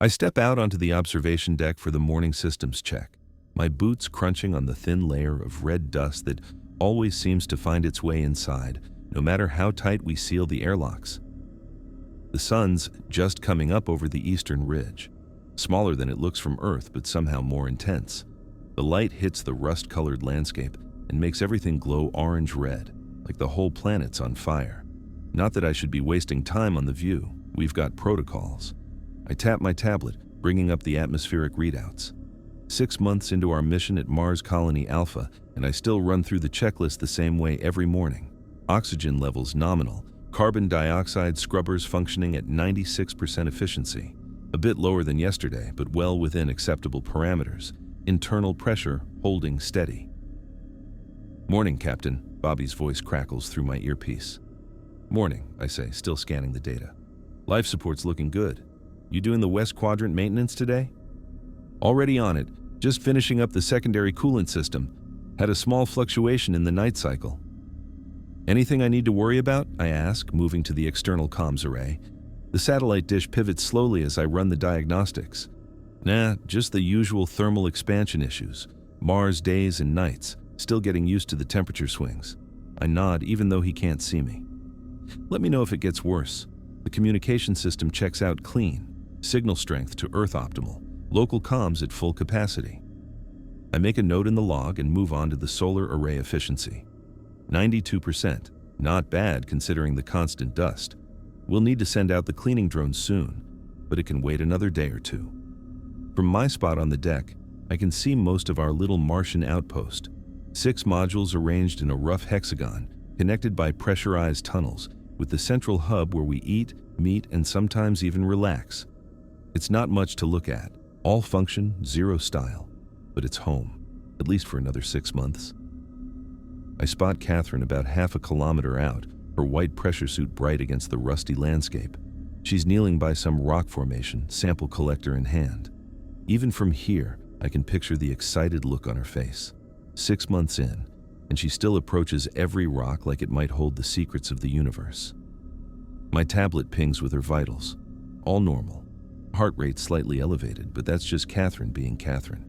I step out onto the observation deck for the morning systems check, my boots crunching on the thin layer of red dust that always seems to find its way inside, no matter how tight we seal the airlocks. The sun's just coming up over the eastern ridge, smaller than it looks from Earth but somehow more intense. The light hits the rust-colored landscape and makes everything glow orange-red, like the whole planet's on fire. Not that I should be wasting time on the view. We've got protocols. I tap my tablet, bringing up the atmospheric readouts. 6 months into our mission at Mars Colony Alpha, and I still run through the checklist the same way every morning. Oxygen levels nominal, carbon dioxide scrubbers functioning at 96% efficiency. A bit lower than yesterday, but well within acceptable parameters. Internal pressure holding steady. "Morning, Captain," Bobby's voice crackles through my earpiece. "Morning," I say, still scanning the data. "Life support's looking good. You doing the West Quadrant maintenance today?" "Already on it. Just finishing up the secondary coolant system. Had a small fluctuation in the night cycle." "Anything I need to worry about?" I ask, moving to the external comms array. The satellite dish pivots slowly as I run the diagnostics. "Nah, just the usual thermal expansion issues. Mars days and nights, still getting used to the temperature swings." I nod even though he can't see me. "Let me know if it gets worse. The communication system checks out clean. Signal strength to Earth optimal. Local comms at full capacity." I make a note in the log and move on to the solar array efficiency. 92%. Not bad considering the constant dust. We'll need to send out the cleaning drone soon, but it can wait another day or two. From my spot on the deck, I can see most of our little Martian outpost. 6 modules arranged in a rough hexagon, connected by pressurized tunnels, with the central hub where we eat, meet, and sometimes even relax. It's not much to look at. All function, zero style. But it's home, at least for another 6 months. I spot Catherine about half a kilometer out, her white pressure suit bright against the rusty landscape. She's kneeling by some rock formation, sample collector in hand. Even from here, I can picture the excited look on her face. 6 months in, and she still approaches every rock like it might hold the secrets of the universe. My tablet pings with her vitals. All normal. Heart rate slightly elevated, but that's just Catherine being Catherine.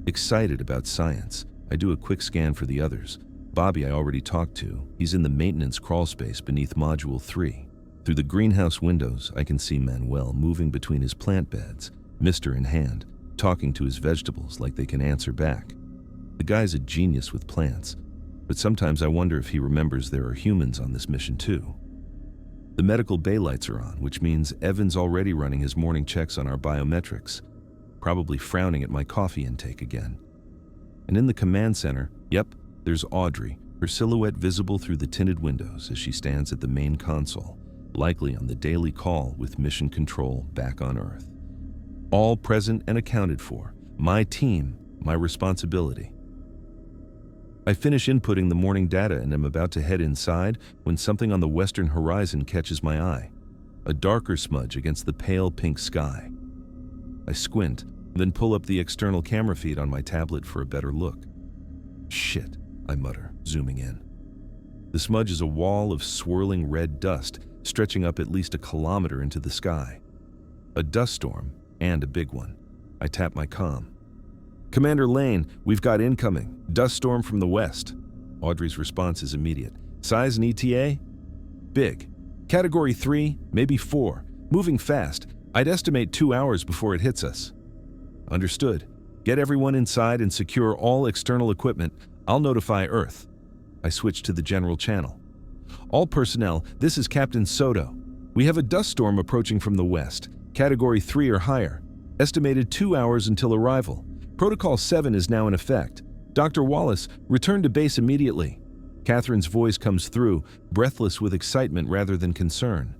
Excited about science, I do a quick scan for the others. Bobby I already talked to. He's in the maintenance crawl space beneath Module 3. Through the greenhouse windows, I can see Manuel moving between his plant beds, mister in hand, talking to his vegetables like they can answer back. The guy's a genius with plants, but sometimes I wonder if he remembers there are humans on this mission too. The medical bay lights are on, which means Evan's already running his morning checks on our biometrics, probably frowning at my coffee intake again. And in the command center, yep, there's Audrey, her silhouette visible through the tinted windows as she stands at the main console, likely on the daily call with mission control back on Earth. All present and accounted for. My team, my responsibility. I finish inputting the morning data and am about to head inside when something on the western horizon catches my eye. A darker smudge against the pale pink sky. I squint, then pull up the external camera feed on my tablet for a better look. "Shit," I mutter, zooming in. The smudge is a wall of swirling red dust stretching up at least a kilometer into the sky. A dust storm, and a big one. I tap my comm. "Commander Lane, we've got incoming. Dust storm from the west." Audrey's response is immediate. "Size and ETA?" "Big. Category 3, maybe 4. Moving fast. I'd estimate 2 hours before it hits us." "Understood. Get everyone inside and secure all external equipment. I'll notify Earth." I switch to the general channel. "All personnel, this is Captain Soto. We have a dust storm approaching from the west. Category 3 or higher. Estimated 2 hours until arrival. Protocol 7 is now in effect. Dr. Wallace, return to base immediately." Catherine's voice comes through, breathless with excitement rather than concern.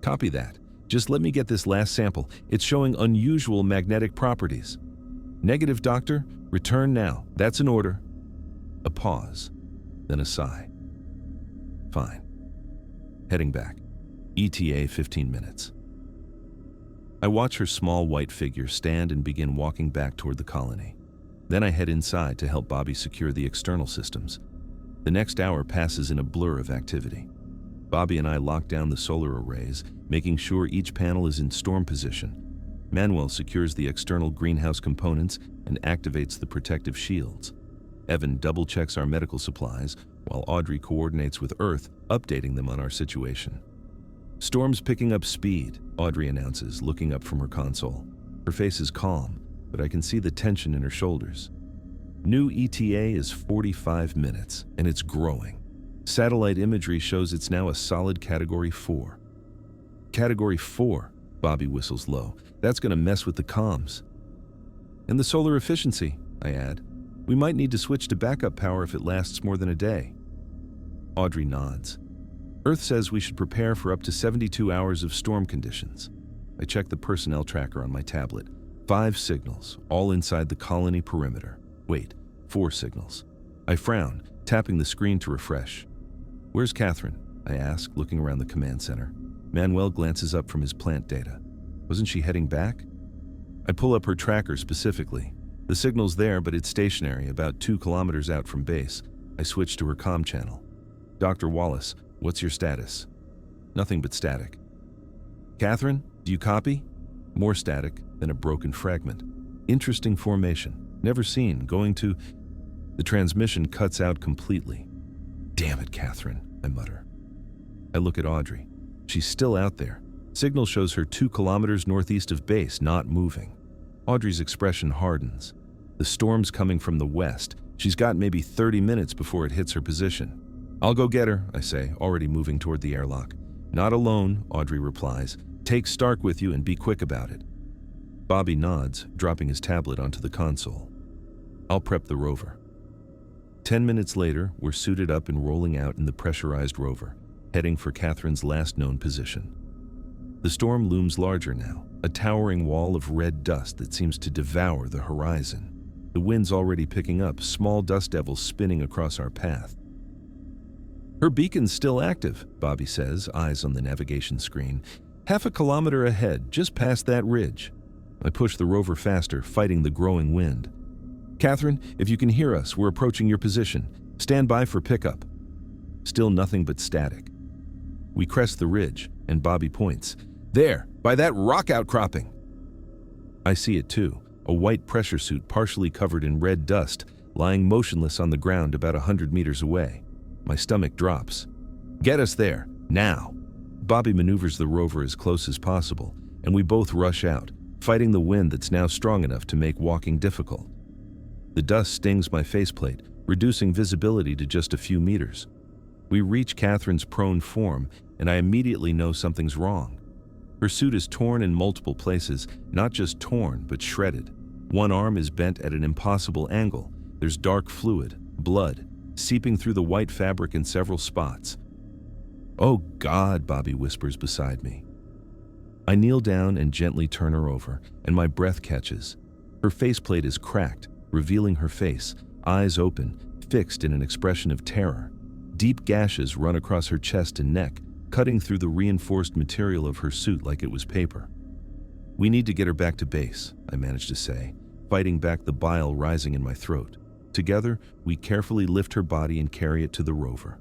"Copy that. Just let me get this last sample. It's showing unusual magnetic properties." "Negative, Doctor. Return now. That's an order." A pause, then a sigh. "Fine." Heading back. ETA 15 minutes. I watch her small white figure stand and begin walking back toward the colony. Then I head inside to help Bobby secure the external systems. The next hour passes in a blur of activity. Bobby and I lock down the solar arrays, making sure each panel is in storm position. Manuel secures the external greenhouse components and activates the protective shields. Evan double-checks our medical supplies, while Audrey coordinates with Earth, updating them on our situation. "Storm's picking up speed," Audrey announces, looking up from her console. Her face is calm, but I can see the tension in her shoulders. New ETA is 45 minutes, and it's growing. Satellite imagery shows it's now a solid Category 4. Category 4, Bobby whistles low. "That's gonna mess with the comms." "And the solar efficiency," I add. "We might need to switch to backup power if it lasts more than a day." Audrey nods. "Earth says we should prepare for up to 72 hours of storm conditions." I check the personnel tracker on my tablet. 5 signals, all inside the colony perimeter. Wait, 4 signals. I frown, tapping the screen to refresh. "Where's Catherine?" I ask, looking around the command center. Manuel glances up from his plant data. Wasn't she heading back? I pull up her tracker specifically. The signal's there, but it's stationary, about 2 kilometers out from base. I switch to her comm channel. "Dr. Wallace, what's your status?" "Nothing but static." "Catherine, do you copy?" More static, then a broken fragment. "Interesting formation. Never seen. Going to..." The transmission cuts out completely. "Damn it, Catherine," I mutter. I look at Audrey. She's still out there. Signal shows her 2 kilometers northeast of base, not moving. Audrey's expression hardens. The storm's coming from the west. She's got maybe 30 minutes before it hits her position. "I'll go get her," I say, already moving toward the airlock. "Not alone," Audrey replies. "Take Stark with you and be quick about it." Bobby nods, dropping his tablet onto the console. I'll prep the rover. 10 minutes later, we're suited up and rolling out in the pressurized rover, heading for Catherine's last known position. The storm looms larger now, a towering wall of red dust that seems to devour the horizon. The wind's already picking up, small dust devils spinning across our path. "Her beacon's still active," Bobby says, eyes on the navigation screen. "Half a kilometer ahead, just past that ridge." I push the rover faster, fighting the growing wind. "Catherine, if you can hear us, we're approaching your position. Stand by for pickup." Still nothing but static. We crest the ridge, and Bobby points. "There, by that rock outcropping." I see it too, a white pressure suit partially covered in red dust, lying motionless on the ground about 100 meters away. My stomach drops. "Get us there, now." Bobby maneuvers the rover as close as possible, and we both rush out, fighting the wind that's now strong enough to make walking difficult. The dust stings my faceplate, reducing visibility to just a few meters. We reach Catherine's prone form, and I immediately know something's wrong. Her suit is torn in multiple places, not just torn, but shredded. One arm is bent at an impossible angle. There's dark fluid, blood, seeping through the white fabric in several spots. "Oh God," Bobby whispers beside me. I kneel down and gently turn her over, and my breath catches. Her faceplate is cracked, revealing her face, eyes open, fixed in an expression of terror. Deep gashes run across her chest and neck, cutting through the reinforced material of her suit like it was paper. "We need to get her back to base," I manage to say, fighting back the bile rising in my throat. Together, we carefully lift her body and carry it to the rover.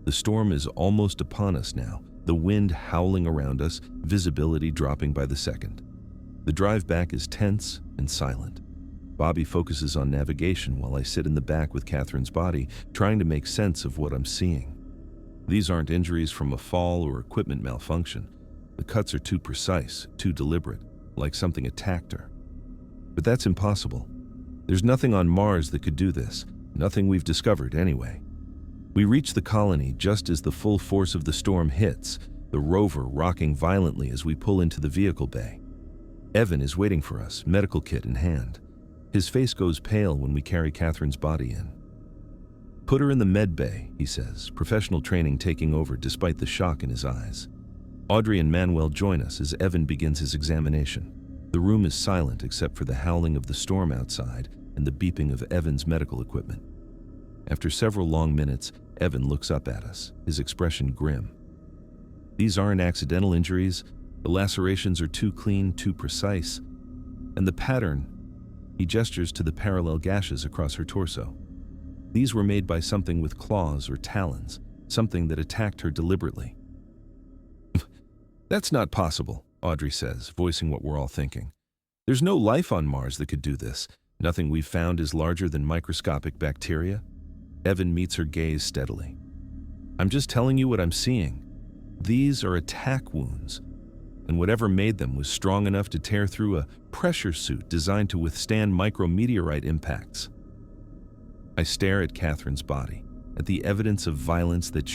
The storm is almost upon us now, the wind howling around us, visibility dropping by the second. The drive back is tense and silent. Bobby focuses on navigation while I sit in the back with Catherine's body, trying to make sense of what I'm seeing. These aren't injuries from a fall or equipment malfunction. The cuts are too precise, too deliberate, like something attacked her. But that's impossible. There's nothing on Mars that could do this, nothing we've discovered anyway. We reach the colony just as the full force of the storm hits, the rover rocking violently as we pull into the vehicle bay. Evan is waiting for us, medical kit in hand. His face goes pale when we carry Catherine's body in. "Put her in the med bay," he says, professional training taking over despite the shock in his eyes. Audrey and Manuel join us as Evan begins his examination. The room is silent except for the howling of the storm outside and the beeping of Evan's medical equipment. After several long minutes, Evan looks up at us, his expression grim. "These aren't accidental injuries. The lacerations are too clean, too precise. And the pattern," he gestures to the parallel gashes across her torso. "These were made by something with claws or talons, something that attacked her deliberately." "That's not possible," Audrey says, voicing what we're all thinking. There's no life on Mars that could do this. Nothing we've found is larger than microscopic bacteria. Evan meets her gaze steadily. I'm just telling you what I'm seeing. These are attack wounds, and whatever made them was strong enough to tear through a pressure suit designed to withstand micrometeorite impacts. I stare at Catherine's body, at the evidence of violence that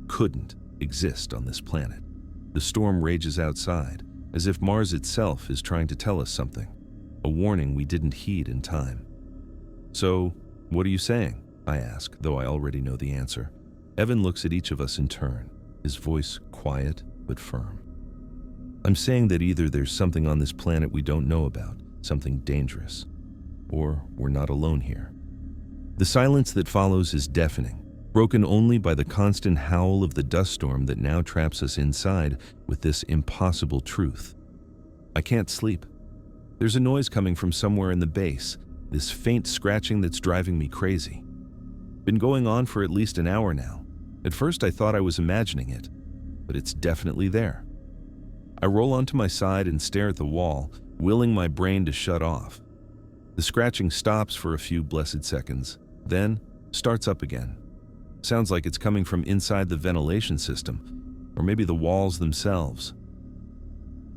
couldn't exist on this planet. The storm rages outside, as if Mars itself is trying to tell us something, a warning we didn't heed in time. So, what are you saying? I ask, though I already know the answer. Evan looks at each of us in turn, his voice quiet but firm. I'm saying that either there's something on this planet we don't know about, something dangerous, or we're not alone here. The silence that follows is deafening, broken only by the constant howl of the dust storm that now traps us inside with this impossible truth. I can't sleep. There's a noise coming from somewhere in the base, this faint scratching that's driving me crazy. Been going on for at least an hour now. At first I thought I was imagining it, but it's definitely there. I roll onto my side and stare at the wall, willing my brain to shut off. The scratching stops for a few blessed seconds, then starts up again. Sounds like it's coming from inside the ventilation system, or maybe the walls themselves.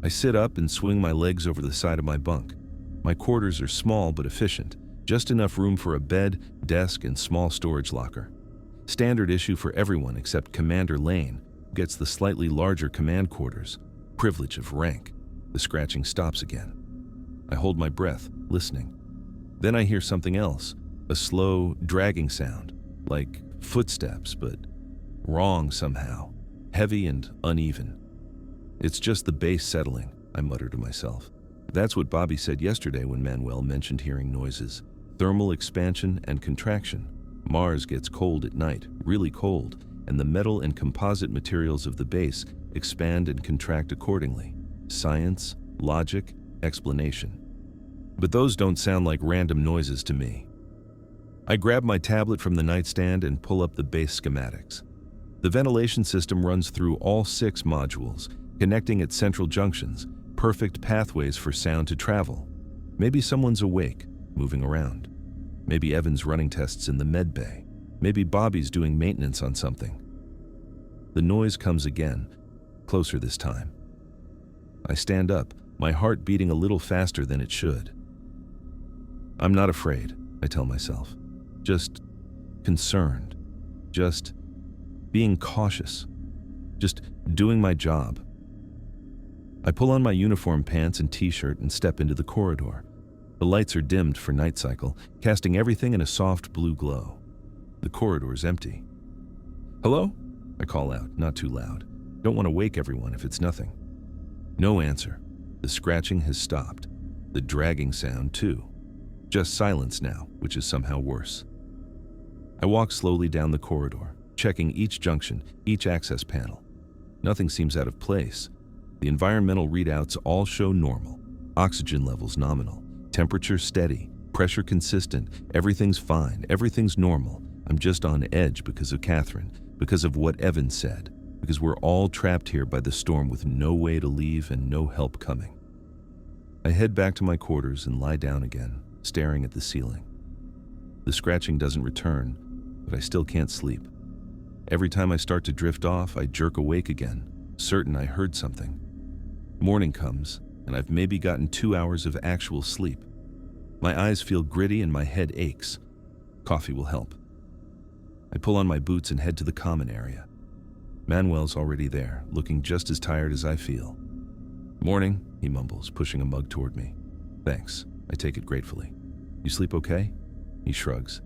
I sit up and swing my legs over the side of my bunk. My quarters are small but efficient, just enough room for a bed, desk, and small storage locker. Standard issue for everyone except Commander Lane, who gets the slightly larger command quarters. Privilege of rank. The scratching stops again. I hold my breath, listening. Then I hear something else, a slow, dragging sound, like footsteps, but wrong somehow, heavy and uneven. It's just the base settling, I mutter to myself. That's what Bobby said yesterday when Manuel mentioned hearing noises. Thermal expansion and contraction. Mars gets cold at night, really cold, and the metal and composite materials of the base expand and contract accordingly. Science, logic, explanation. But those don't sound like random noises to me. I grab my tablet from the nightstand and pull up the base schematics. The ventilation system runs through all 6 modules, connecting at central junctions, perfect pathways for sound to travel. Maybe someone's awake, moving around. Maybe Evan's running tests in the med bay. Maybe Bobby's doing maintenance on something. The noise comes again, closer this time. I stand up, my heart beating a little faster than it should. I'm not afraid, I tell myself. Just concerned. Just being cautious. Just doing my job. I pull on my uniform pants and t-shirt and step into the corridor. The lights are dimmed for night cycle, casting everything in a soft blue glow. The corridor's empty. Hello? I call out, not too loud. Don't want to wake everyone if it's nothing. No answer. The scratching has stopped. The dragging sound, too. Just silence now, which is somehow worse. I walk slowly down the corridor, checking each junction, each access panel. Nothing seems out of place. The environmental readouts all show normal. Oxygen levels nominal. Temperature steady. Pressure consistent. Everything's fine. Everything's normal. I'm just on edge because of Catherine, because of what Evan said, because we're all trapped here by the storm with no way to leave and no help coming. I head back to my quarters and lie down again, staring at the ceiling. The scratching doesn't return, but I still can't sleep. Every time I start to drift off, I jerk awake again, certain I heard something. Morning comes, and I've maybe gotten 2 hours of actual sleep. My eyes feel gritty and my head aches. Coffee will help. I pull on my boots and head to the common area. Manuel's already there, looking just as tired as I feel. Morning, he mumbles, pushing a mug toward me. Thanks, I take it gratefully. You sleep okay? He shrugs.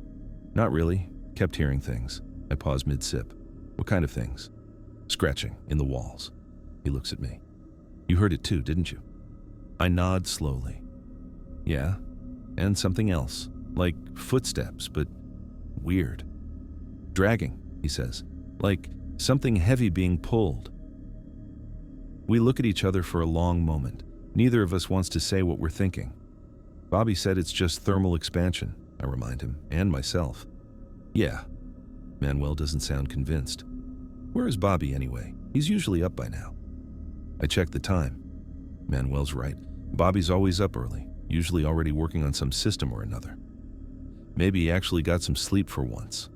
Not really, kept hearing things. I pause mid-sip. What kind of things? Scratching in the walls. He looks at me. You heard it too, didn't you? I nod slowly. Yeah, and something else, like footsteps, but weird. Dragging, he says, like something heavy being pulled. We look at each other for a long moment. Neither of us wants to say what we're thinking. Bobby said it's just thermal expansion, I remind him, and myself. Yeah. Manuel doesn't sound convinced. Where is Bobby anyway? He's usually up by now. I check the time. Manuel's right. Bobby's always up early, usually already working on some system or another. Maybe he actually got some sleep for once.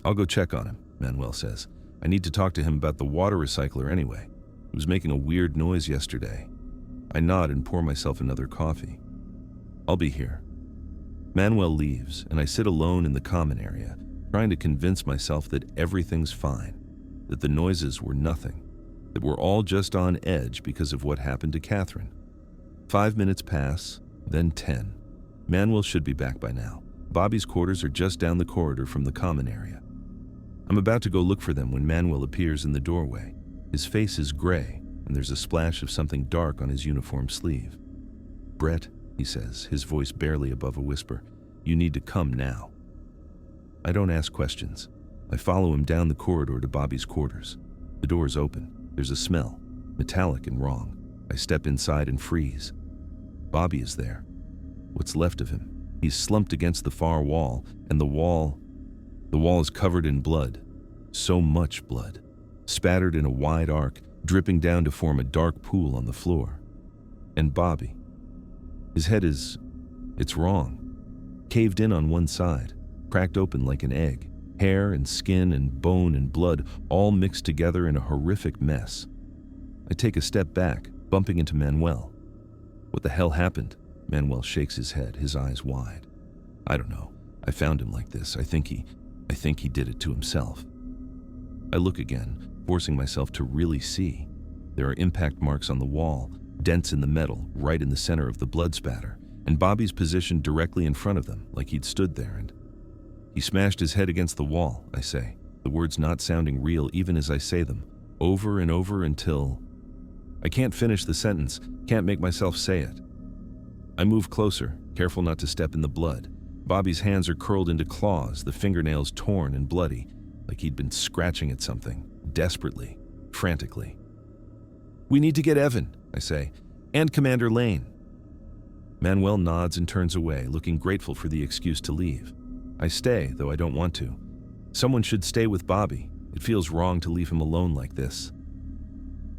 I'll go check on him, Manuel says. I need to talk to him about the water recycler anyway. It was making a weird noise yesterday. I nod and pour myself another coffee. I'll be here. Manuel leaves, and I sit alone in the common area, trying to convince myself that everything's fine, that the noises were nothing, that we're all just on edge because of what happened to Catherine. 5 minutes pass, then 10. Manuel should be back by now. Bobby's quarters are just down the corridor from the common area. I'm about to go look for them when Manuel appears in the doorway. His face is gray, and there's a splash of something dark on his uniform sleeve. "Brett," he says, his voice barely above a whisper, "you need to come now." I don't ask questions. I follow him down the corridor to Bobby's quarters. The door is open. There's a smell, metallic and wrong. I step inside and freeze. Bobby is there. What's left of him? He's slumped against the far wall, and the wall is covered in blood. So much blood. Spattered in a wide arc, dripping down to form a dark pool on the floor. And Bobby. His head it's wrong. Caved in on one side, cracked open like an egg. Hair and skin and bone and blood all mixed together in a horrific mess. I take a step back, bumping into Manuel. "What the hell happened?" Manuel shakes his head, his eyes wide. "I don't know. I found him like this. I think he did it to himself." I look again, forcing myself to really see. There are impact marks on the wall, dents in the metal, right in the center of the blood spatter, and Bobby's positioned directly in front of them, like he'd stood there and... "He smashed his head against the wall," I say, the words not sounding real even as I say them, over and over until... I can't finish the sentence, can't make myself say it. I move closer, careful not to step in the blood. Bobby's hands are curled into claws, the fingernails torn and bloody, like he'd been scratching at something, desperately, frantically. "We need to get Evan," I say, "and Commander Lane." Manuel nods and turns away, looking grateful for the excuse to leave. I stay, though I don't want to. Someone should stay with Bobby. It feels wrong to leave him alone like this.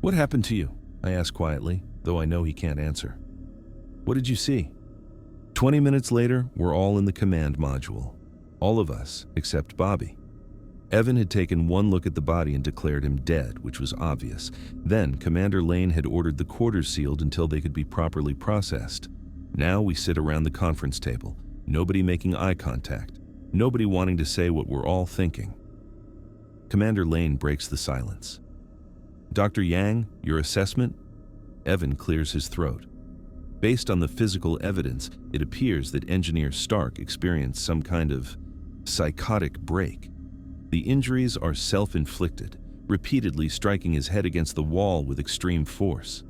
"What happened to you?" I ask quietly, though I know he can't answer. "What did you see?" 20 minutes later, we're all in the command module. All of us, except Bobby. Evan had taken one look at the body and declared him dead, which was obvious. Then, Commander Lane had ordered the quarters sealed until they could be properly processed. Now we sit around the conference table, nobody making eye contact, nobody wanting to say what we're all thinking. Commander Lane breaks the silence. "Dr. Yang, your assessment?" Evan clears his throat. Based on the physical evidence, it appears that Engineer Stark experienced some kind of psychotic break. The injuries are self-inflicted, repeatedly striking his head against the wall with extreme force.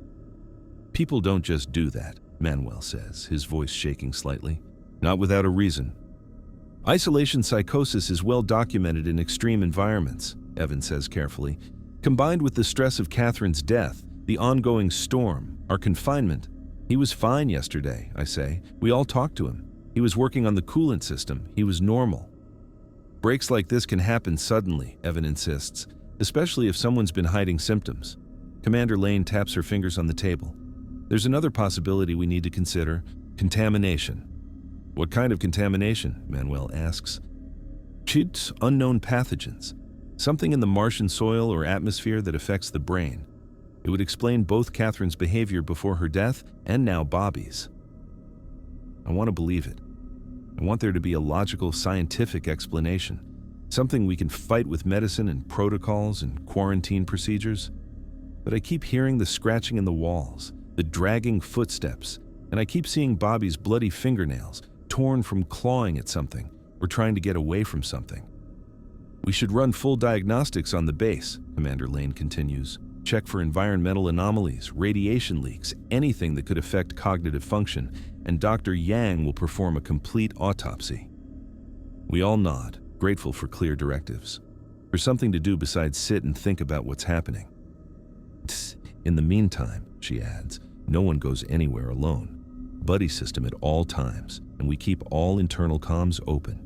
"People don't just do that," Manuel says, his voice shaking slightly. "Not without a reason." "Isolation psychosis is well documented in extreme environments," Evan says carefully. "Combined with the stress of Catherine's death, the ongoing storm, our confinement." "He was fine yesterday," I say. "We all talked to him. He was working on the coolant system. He was normal." "Breaks like this can happen suddenly," Evan insists, "especially if someone's been hiding symptoms." Commander Lane taps her fingers on the table. "There's another possibility we need to consider: contamination." "What kind of contamination?" Manuel asks. "Cheats unknown pathogens. Something in the Martian soil or atmosphere that affects the brain. It would explain both Catherine's behavior before her death and now Bobby's." I want to believe it. I want there to be a logical, scientific explanation, something we can fight with medicine and protocols and quarantine procedures. But I keep hearing the scratching in the walls, the dragging footsteps, and I keep seeing Bobby's bloody fingernails, torn from clawing at something or trying to get away from something. "We should run full diagnostics on the base," Commander Lane continues. "Check for environmental anomalies, radiation leaks, anything that could affect cognitive function, and Dr. Yang will perform a complete autopsy." We all nod, grateful for clear directives, for something to do besides sit and think about what's happening. "In the meantime," she adds, "no one goes anywhere alone. Buddy system at all times, and we keep all internal comms open."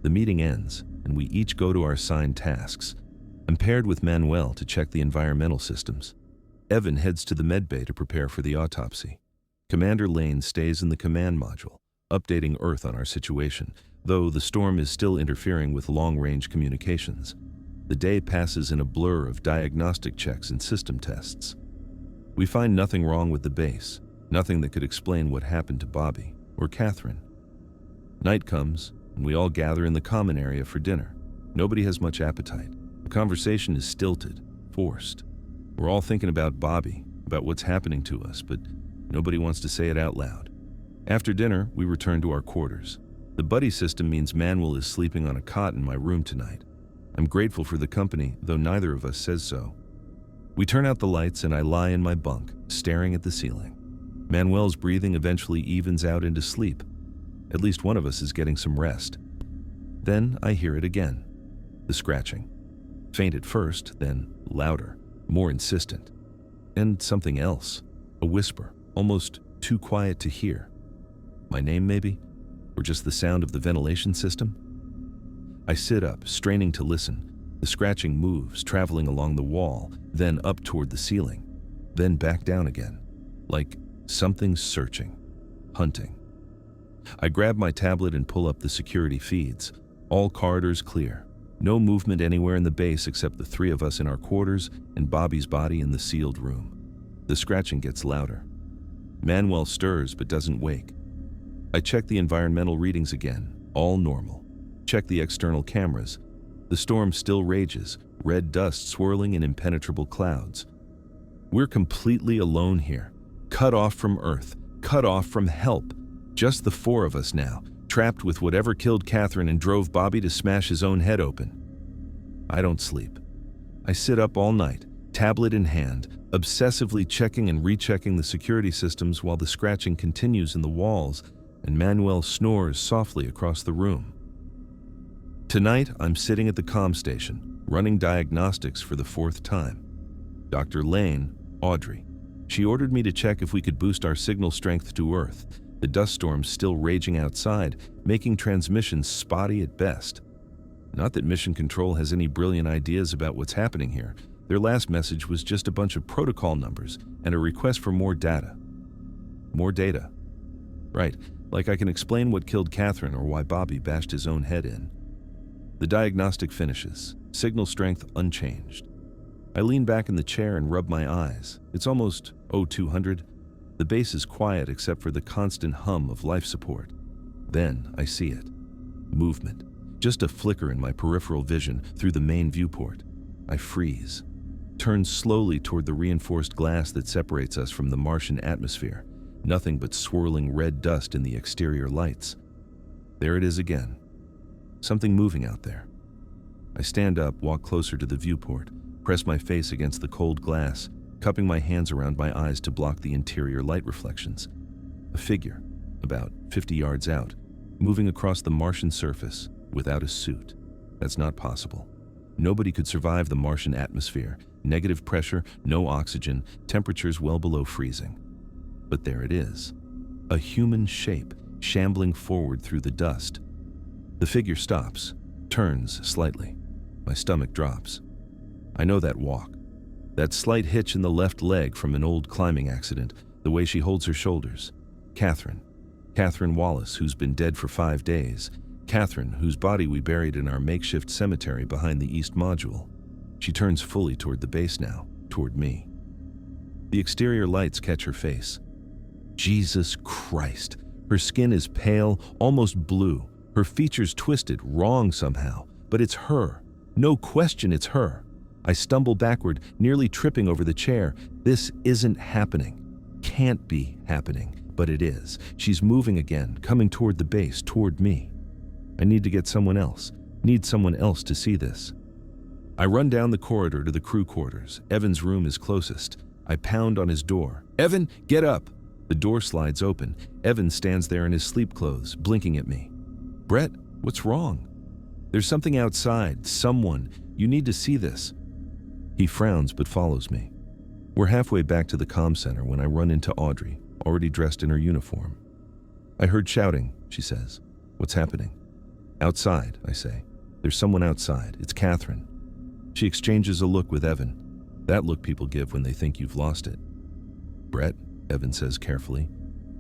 The meeting ends, and we each go to our assigned tasks. I'm paired with Manuel to check the environmental systems. Evan heads to the medbay to prepare for the autopsy. Commander Lane stays in the command module, updating Earth on our situation, though the storm is still interfering with long-range communications. The day passes in a blur of diagnostic checks and system tests. We find nothing wrong with the base, nothing that could explain what happened to Bobby or Catherine. Night comes, and we all gather in the common area for dinner. Nobody has much appetite. The conversation is stilted, forced. We're all thinking about Bobby, about what's happening to us, but nobody wants to say it out loud. After dinner, we return to our quarters. The buddy system means Manuel is sleeping on a cot in my room tonight. I'm grateful for the company, though neither of us says so. We turn out the lights and I lie in my bunk, staring at the ceiling. Manuel's breathing eventually evens out into sleep. At least one of us is getting some rest. Then I hear it again. The scratching. Faint at first, then louder, more insistent. And something else. A whisper, almost too quiet to hear. My name, maybe? Or just the sound of the ventilation system? I sit up, straining to listen. The scratching moves, traveling along the wall, then up toward the ceiling, then back down again, like something's searching, hunting. I grab my tablet and pull up the security feeds. All corridors clear. No movement anywhere in the base except the three of us in our quarters and Bobby's body in the sealed room. The scratching gets louder. Manuel stirs but doesn't wake. I check the environmental readings again, all normal. Check the external cameras. The storm still rages, red dust swirling in impenetrable clouds. We're completely alone here, cut off from Earth, cut off from help. Just the four of us now, trapped with whatever killed Catherine and drove Bobby to smash his own head open. I don't sleep. I sit up all night, tablet in hand, obsessively checking and rechecking the security systems while the scratching continues in the walls and Manuel snores softly across the room. Tonight, I'm sitting at the comm station, running diagnostics for the fourth time. Dr. Lane, Audrey. She ordered me to check if we could boost our signal strength to Earth. The dust storm's still raging outside, making transmissions spotty at best. Not that Mission Control has any brilliant ideas about what's happening here. Their last message was just a bunch of protocol numbers and a request for more data. More data. Right, like I can explain what killed Catherine or why Bobby bashed his own head in. The diagnostic finishes, signal strength unchanged. I lean back in the chair and rub my eyes. It's almost 0200. The base is quiet except for the constant hum of life support. Then I see it. Movement. Just a flicker in my peripheral vision through the main viewport. I freeze. Turn slowly toward the reinforced glass that separates us from the Martian atmosphere. Nothing but swirling red dust in the exterior lights. There it is again. Something moving out there. I stand up, walk closer to the viewport, press my face against the cold glass, cupping my hands around my eyes to block the interior light reflections. A figure, about 50 yards out, moving across the Martian surface without a suit. That's not possible. Nobody could survive the Martian atmosphere. Negative pressure, no oxygen, temperatures well below freezing. But there it is. A human shape, shambling forward through the dust. The figure stops, turns slightly. My stomach drops. I know that walk. That slight hitch in the left leg from an old climbing accident, the way she holds her shoulders. Catherine. Catherine Wallace, who's been dead for 5 days. Catherine, whose body we buried in our makeshift cemetery behind the East Module. She turns fully toward the base now, toward me. The exterior lights catch her face. Jesus Christ. Her skin is pale, almost blue. Her features twisted, wrong somehow. But it's her. No question it's her. I stumble backward, nearly tripping over the chair. This isn't happening. Can't be happening. But it is. She's moving again, coming toward the base, toward me. I need to get someone else. Need someone else to see this. I run down the corridor to the crew quarters. Evan's room is closest. I pound on his door. Evan, get up! The door slides open. Evan stands there in his sleep clothes, blinking at me. Brett, what's wrong? There's something outside. Someone. You need to see this. He frowns but follows me. We're halfway back to the comm center when I run into Audrey, already dressed in her uniform. I heard shouting, she says. What's happening? Outside, I say. There's someone outside. It's Catherine. She exchanges a look with Evan. That look people give when they think you've lost it. Brett, Evan says carefully,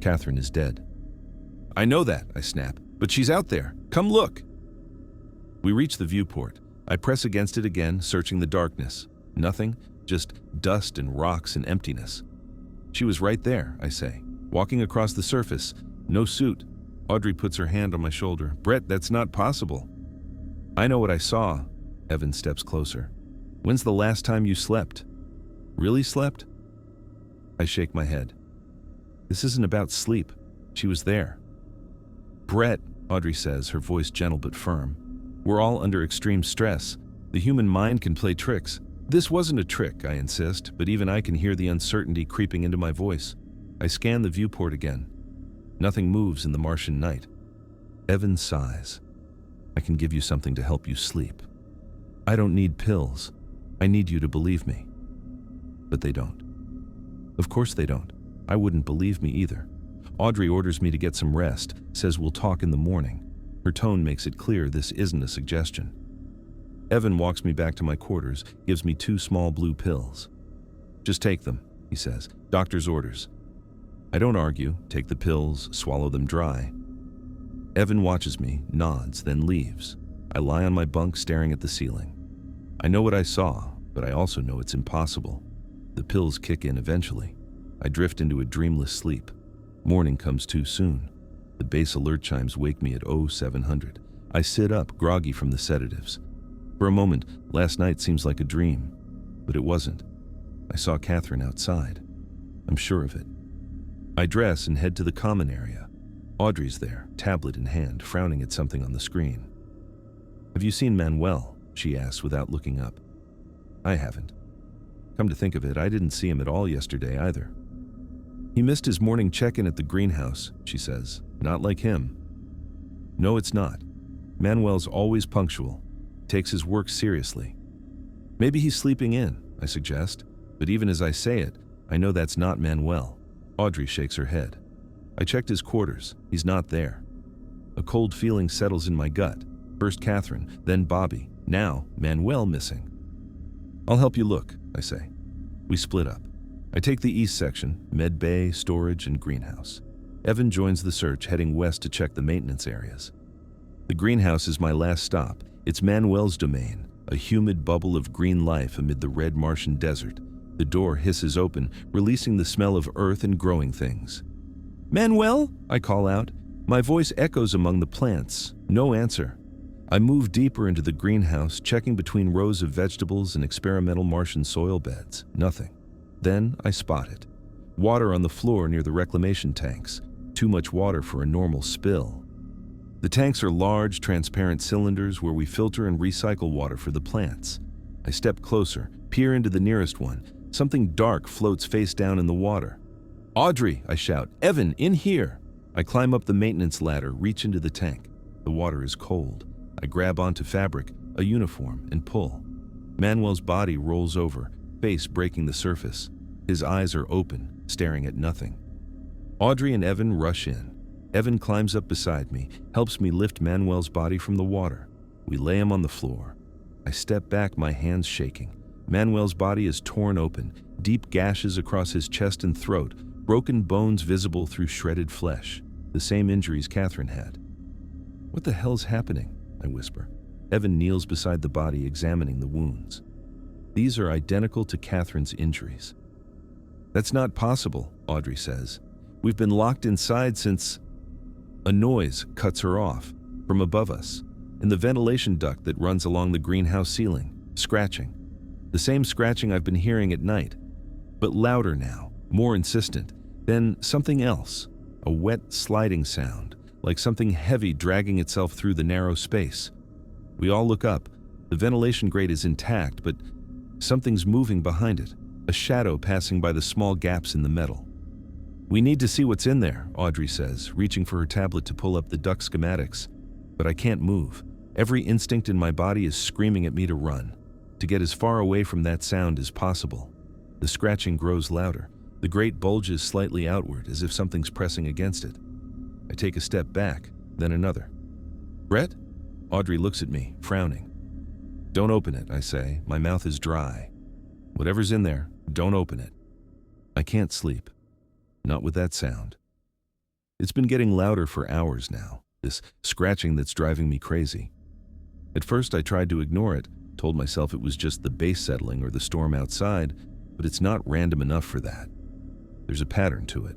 Catherine is dead. I know that, I snap, but she's out there. Come look. We reach the viewport. I press against it again, searching the darkness. Nothing, just dust and rocks and emptiness. She was right there, I say, walking across the surface. No suit. Audrey puts her hand on my shoulder. Brett, that's not possible. I know what I saw. Evan steps closer. When's the last time you slept? Really slept? I shake my head. This isn't about sleep. She was there. Brett, Audrey says, her voice gentle but firm. We're all under extreme stress. The human mind can play tricks. This wasn't a trick, I insist, but even I can hear the uncertainty creeping into my voice. I scan the viewport again. Nothing moves in the Martian night. Evan sighs. I can give you something to help you sleep. I don't need pills. I need you to believe me. But they don't. Of course they don't. I wouldn't believe me either. Audrey orders me to get some rest, says we'll talk in the morning. Her tone makes it clear this isn't a suggestion. Evan walks me back to my quarters, gives me 2 small blue pills. Just take them, he says. Doctor's orders. I don't argue, take the pills, swallow them dry. Evan watches me, nods, then leaves. I lie on my bunk staring at the ceiling. I know what I saw, but I also know it's impossible. The pills kick in eventually. I drift into a dreamless sleep. Morning comes too soon. The base alert chimes wake me at 0700. I sit up, groggy from the sedatives. For a moment, last night seems like a dream, but it wasn't. I saw Catherine outside. I'm sure of it. I dress and head to the common area. Audrey's there, tablet in hand, frowning at something on the screen. Have you seen Manuel? She asks without looking up. I haven't. Come to think of it, I didn't see him at all yesterday either. He missed his morning check-in at the greenhouse, she says. Not like him. No, it's not. Manuel's always punctual. Takes his work seriously. Maybe he's sleeping in, I suggest. But even as I say it, I know that's not Manuel. Audrey shakes her head. I checked his quarters. He's not there. A cold feeling settles in my gut. First Catherine, then Bobby. Now, Manuel missing. I'll help you look, I say. We split up. I take the east section, med bay, storage, and greenhouse. Evan joins the search, heading west to check the maintenance areas. The greenhouse is my last stop. It's Manuel's domain, a humid bubble of green life amid the red Martian desert. The door hisses open, releasing the smell of earth and growing things. Manuel? I call out. My voice echoes among the plants. No answer. I move deeper into the greenhouse, checking between rows of vegetables and experimental Martian soil beds. Nothing. Then I spot it. Water on the floor near the reclamation tanks. Too much water for a normal spill. The tanks are large, transparent cylinders where we filter and recycle water for the plants. I step closer, peer into the nearest one. Something dark floats face down in the water. Audrey, I shout. Evan, in here. I climb up the maintenance ladder, reach into the tank. The water is cold. I grab onto fabric, a uniform, and pull. Manuel's body rolls over, face breaking the surface. His eyes are open, staring at nothing. Audrey and Evan rush in. Evan climbs up beside me, helps me lift Manuel's body from the water. We lay him on the floor. I step back, my hands shaking. Manuel's body is torn open, deep gashes across his chest and throat, broken bones visible through shredded flesh, the same injuries Catherine had. What the hell's happening? I whisper. Evan kneels beside the body, examining the wounds. These are identical to Catherine's injuries. That's not possible, Audrey says. We've been locked inside since... A noise cuts her off, from above us, in the ventilation duct that runs along the greenhouse ceiling, scratching. The same scratching I've been hearing at night, but louder now, more insistent. Then something else, a wet sliding sound, like something heavy dragging itself through the narrow space. We all look up. The ventilation grate is intact, but something's moving behind it, a shadow passing by the small gaps in the metal. We need to see what's in there, Audrey says, reaching for her tablet to pull up the duct schematics. But I can't move. Every instinct in my body is screaming at me to run, to get as far away from that sound as possible. The scratching grows louder. The grate bulges slightly outward, as if something's pressing against it. I take a step back, then another. Brett? Audrey looks at me, frowning. Don't open it, I say. My mouth is dry. Whatever's in there, don't open it. I can't sleep. Not with that sound. It's been getting louder for hours now, this scratching that's driving me crazy. At first I tried to ignore it, told myself it was just the base settling or the storm outside, but it's not random enough for that. There's a pattern to it.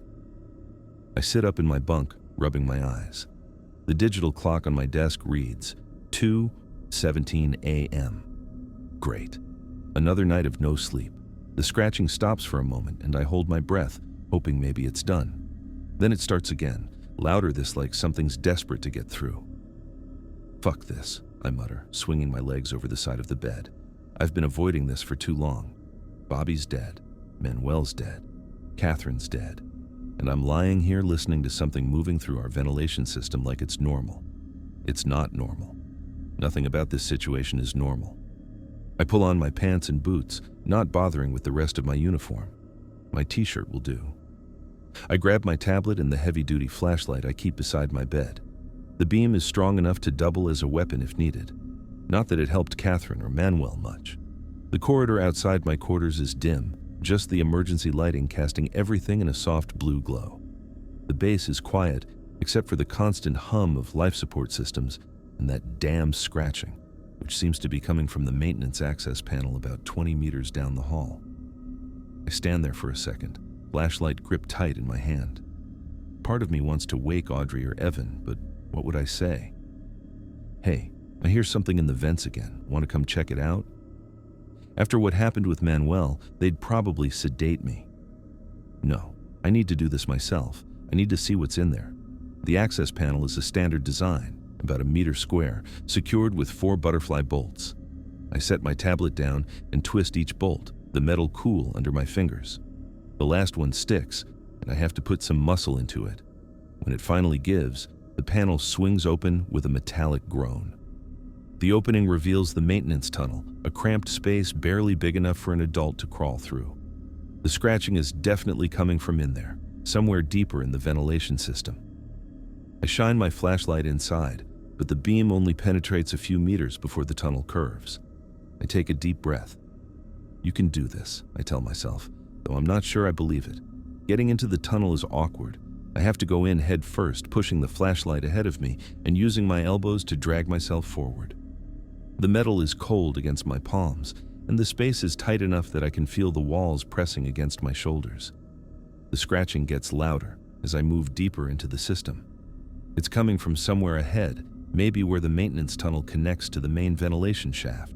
I sit up in my bunk, rubbing my eyes. The digital clock on my desk reads 2:17 a.m. Great. Another night of no sleep. The scratching stops for a moment and I hold my breath, hoping maybe it's done. Then it starts again, louder, this like something's desperate to get through. Fuck this, I mutter, swinging my legs over the side of the bed. I've been avoiding this for too long. Bobby's dead. Manuel's dead. Catherine's dead. And I'm lying here listening to something moving through our ventilation system like it's normal. It's not normal. Nothing about this situation is normal. I pull on my pants and boots, not bothering with the rest of my uniform. My t-shirt will do. I grab my tablet and the heavy-duty flashlight I keep beside my bed. The beam is strong enough to double as a weapon if needed. Not that it helped Catherine or Manuel much. The corridor outside my quarters is dim, just the emergency lighting casting everything in a soft blue glow. The base is quiet, except for the constant hum of life support systems and that damn scratching, which seems to be coming from the maintenance access panel about 20 meters down the hall. I stand there for a second, flashlight gripped tight in my hand. Part of me wants to wake Audrey or Evan, but what would I say? Hey, I hear something in the vents again. Want to come check it out? After what happened with Manuel, they'd probably sedate me. No, I need to do this myself. I need to see what's in there. The access panel is a standard design, about a meter square, secured with 4 butterfly bolts. I set my tablet down and twist each bolt, the metal cool under my fingers. The last one sticks, and I have to put some muscle into it. When it finally gives, the panel swings open with a metallic groan. The opening reveals the maintenance tunnel, a cramped space barely big enough for an adult to crawl through. The scratching is definitely coming from in there, somewhere deeper in the ventilation system. I shine my flashlight inside, but the beam only penetrates a few meters before the tunnel curves. I take a deep breath. You can do this, I tell myself, though I'm not sure I believe it. Getting into the tunnel is awkward. I have to go in head first, pushing the flashlight ahead of me and using my elbows to drag myself forward. The metal is cold against my palms, and the space is tight enough that I can feel the walls pressing against my shoulders. The scratching gets louder as I move deeper into the system. It's coming from somewhere ahead, maybe where the maintenance tunnel connects to the main ventilation shaft.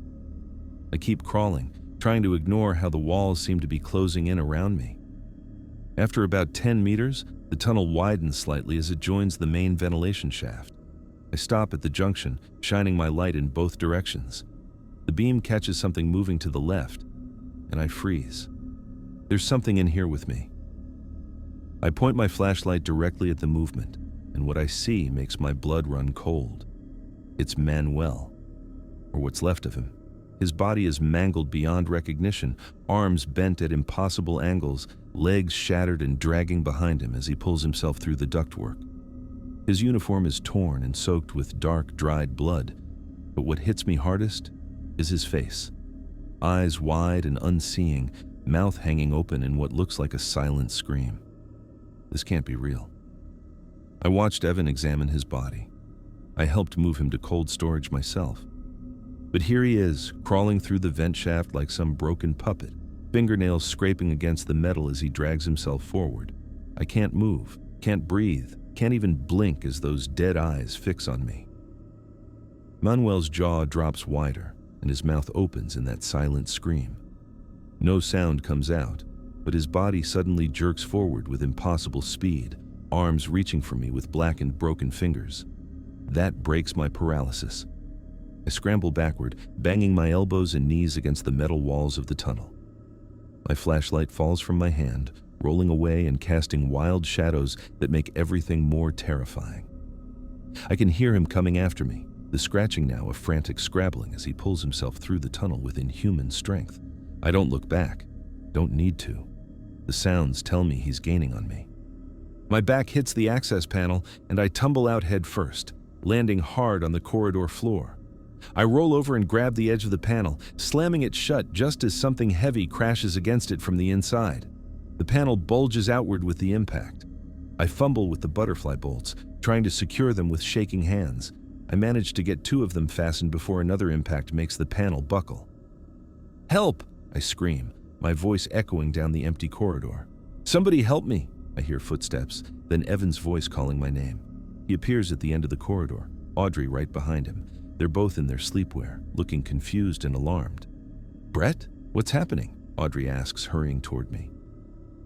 I keep crawling, trying to ignore how the walls seem to be closing in around me. After about 10 meters, the tunnel widens slightly as it joins the main ventilation shaft. I stop at the junction, shining my light in both directions. The beam catches something moving to the left, and I freeze. There's something in here with me. I point my flashlight directly at the movement, and what I see makes my blood run cold. It's Manuel, or what's left of him. His body is mangled beyond recognition, arms bent at impossible angles, legs shattered and dragging behind him as he pulls himself through the ductwork. His uniform is torn and soaked with dark, dried blood, but what hits me hardest is his face. Eyes wide and unseeing, mouth hanging open in what looks like a silent scream. This can't be real. I watched Evan examine his body. I helped move him to cold storage myself. But here he is, crawling through the vent shaft like some broken puppet, fingernails scraping against the metal as he drags himself forward. I can't move, can't breathe, can't even blink as those dead eyes fix on me. Manuel's jaw drops wider, and his mouth opens in that silent scream. No sound comes out, but his body suddenly jerks forward with impossible speed, arms reaching for me with blackened, broken fingers. That breaks my paralysis. I scramble backward, banging my elbows and knees against the metal walls of the tunnel. My flashlight falls from my hand, rolling away and casting wild shadows that make everything more terrifying. I can hear him coming after me, the scratching now a frantic scrabbling as he pulls himself through the tunnel with inhuman strength. I don't look back, don't need to. The sounds tell me he's gaining on me. My back hits the access panel and I tumble out head first, landing hard on the corridor floor. I roll over and grab the edge of the panel, slamming it shut just as something heavy crashes against it from the inside. The panel bulges outward with the impact. I fumble with the butterfly bolts, trying to secure them with shaking hands. I manage to get 2 of them fastened before another impact makes the panel buckle. "Help!" I scream, my voice echoing down the empty corridor. "Somebody help me!" I hear footsteps, then Evan's voice calling my name. He appears at the end of the corridor, Audrey right behind him. They're both in their sleepwear, looking confused and alarmed. "Brett, what's happening?" Audrey asks, hurrying toward me.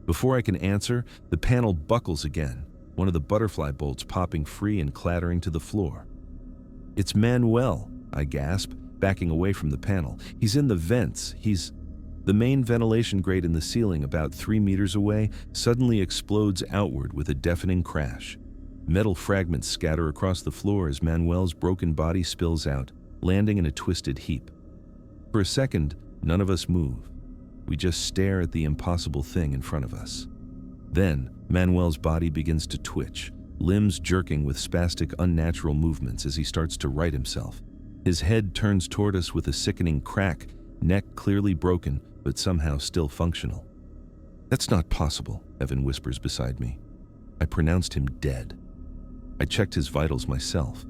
Before I can answer, the panel buckles again, one of the butterfly bolts popping free and clattering to the floor. "It's Manuel," I gasp, backing away from the panel. "He's in the vents. The main ventilation grate in the ceiling about 3 meters away suddenly explodes outward with a deafening crash. Metal fragments scatter across the floor as Manuel's broken body spills out, landing in a twisted heap. For a second, none of us move. We just stare at the impossible thing in front of us. Then, Manuel's body begins to twitch, limbs jerking with spastic, unnatural movements as he starts to right himself. His head turns toward us with a sickening crack, neck clearly broken, but somehow still functional. "That's not possible," Evan whispers beside me. "I pronounced him dead." I checked his vitals myself.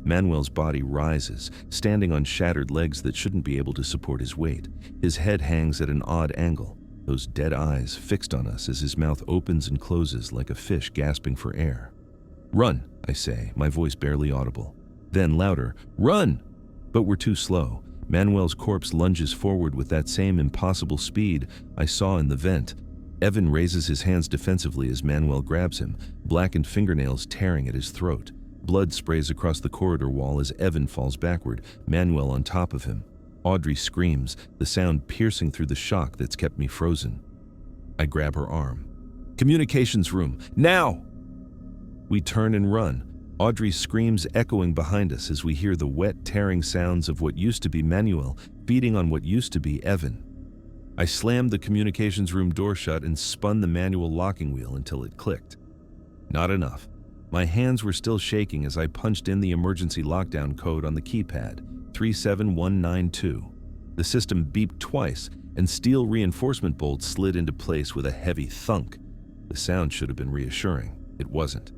Manuel's body rises, standing on shattered legs that shouldn't be able to support his weight. His head hangs at an odd angle, those dead eyes fixed on us as his mouth opens and closes like a fish gasping for air. "Run," I say, my voice barely audible. Then louder, "Run!" But we're too slow. Manuel's corpse lunges forward with that same impossible speed I saw in the vent. Evan raises his hands defensively as Manuel grabs him, blackened fingernails tearing at his throat. Blood sprays across the corridor wall as Evan falls backward, Manuel on top of him. Audrey screams, the sound piercing through the shock that's kept me frozen. I grab her arm. "Communications room, now!" We turn and run. Audrey's screams echoing behind us as we hear the wet, tearing sounds of what used to be Manuel feeding on what used to be Evan. I slammed the communications room door shut and spun the manual locking wheel until it clicked. Not enough. My hands were still shaking as I punched in the emergency lockdown code on the keypad, 37192. The system beeped twice, and steel reinforcement bolts slid into place with a heavy thunk. The sound should have been reassuring. It wasn't.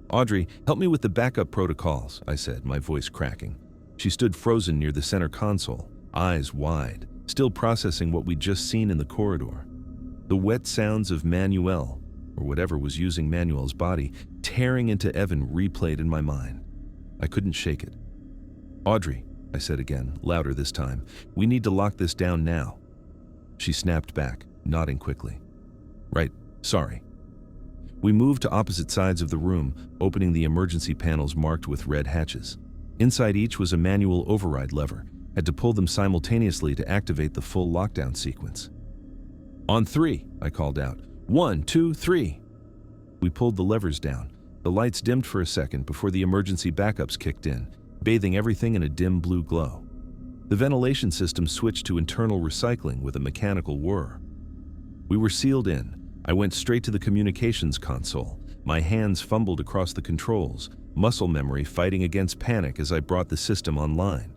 "Audrey, help me with the backup protocols," I said, my voice cracking. She stood frozen near the center console, eyes wide, still processing what we'd just seen in the corridor. The wet sounds of Manuel, or whatever was using Manuel's body, tearing into Evan replayed in my mind. I couldn't shake it. "Audrey," I said again, louder this time, "we need to lock this down now." She snapped back, nodding quickly. "Right, sorry." We moved to opposite sides of the room, opening the emergency panels marked with red hatches. Inside each was a manual override lever. Had to pull them simultaneously to activate the full lockdown sequence. "On 3, I called out. 1, 2, 3. We pulled the levers down. The lights dimmed for a second before the emergency backups kicked in, bathing everything in a dim blue glow. The ventilation system switched to internal recycling with a mechanical whir. We were sealed in. I went straight to the communications console. My hands fumbled across the controls, muscle memory fighting against panic as I brought the system online.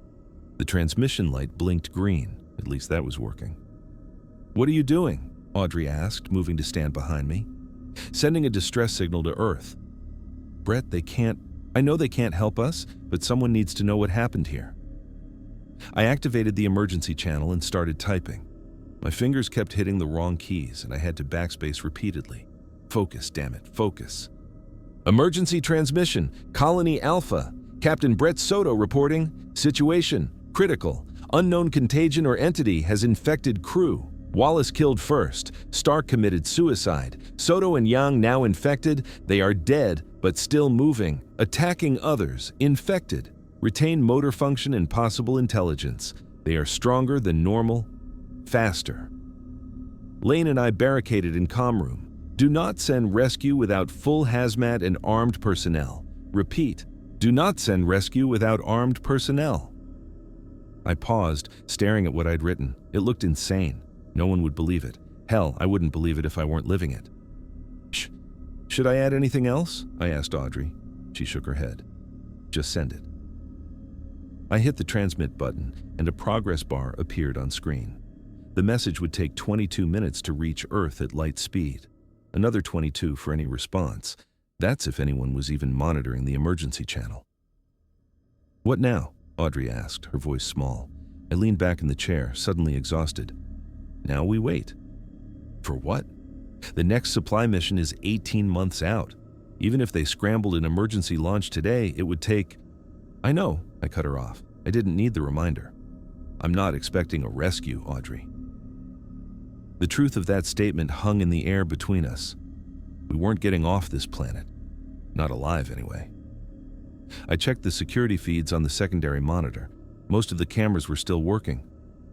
The transmission light blinked green. At least that was working. "What are you doing?" Audrey asked, moving to stand behind me. "Sending a distress signal to Earth." "Brett, I know they can't help us, but someone needs to know what happened here." I activated the emergency channel and started typing. My fingers kept hitting the wrong keys, and I had to backspace repeatedly. Focus, damn it, focus. "Emergency transmission, Colony Alpha. Captain Brett Soto reporting. Situation, critical. Unknown contagion or entity has infected crew. Wallace killed first. Stark committed suicide. Soto and Young now infected. They are dead, but still moving. Attacking others. Infected. Retain motor function and possible intelligence. They are stronger than normal. Faster." Lane and I barricaded in comm room. "Do not send rescue without full hazmat and armed personnel. Repeat, do not send rescue without armed personnel." I paused, staring at what I'd written. It looked insane. No one would believe it. Hell, I wouldn't believe it if I weren't living it. Should I add anything else?" I asked Audrey. She shook her head. "Just send it." I hit the transmit button, and a progress bar appeared on screen. The message would take 22 minutes to reach Earth at light speed. another 22 for any response. That's if anyone was even monitoring the emergency channel. "What now?" Audrey asked, her voice small. I leaned back in the chair, suddenly exhausted. "Now we wait." "For what?" "The next supply mission is 18 months out. Even if they scrambled an emergency launch today, it would take—" "I know," I cut her off. I didn't need the reminder. "I'm not expecting a rescue, Audrey." The truth of that statement hung in the air between us. We weren't getting off this planet. Not alive, anyway. I checked the security feeds on the secondary monitor. Most of the cameras were still working.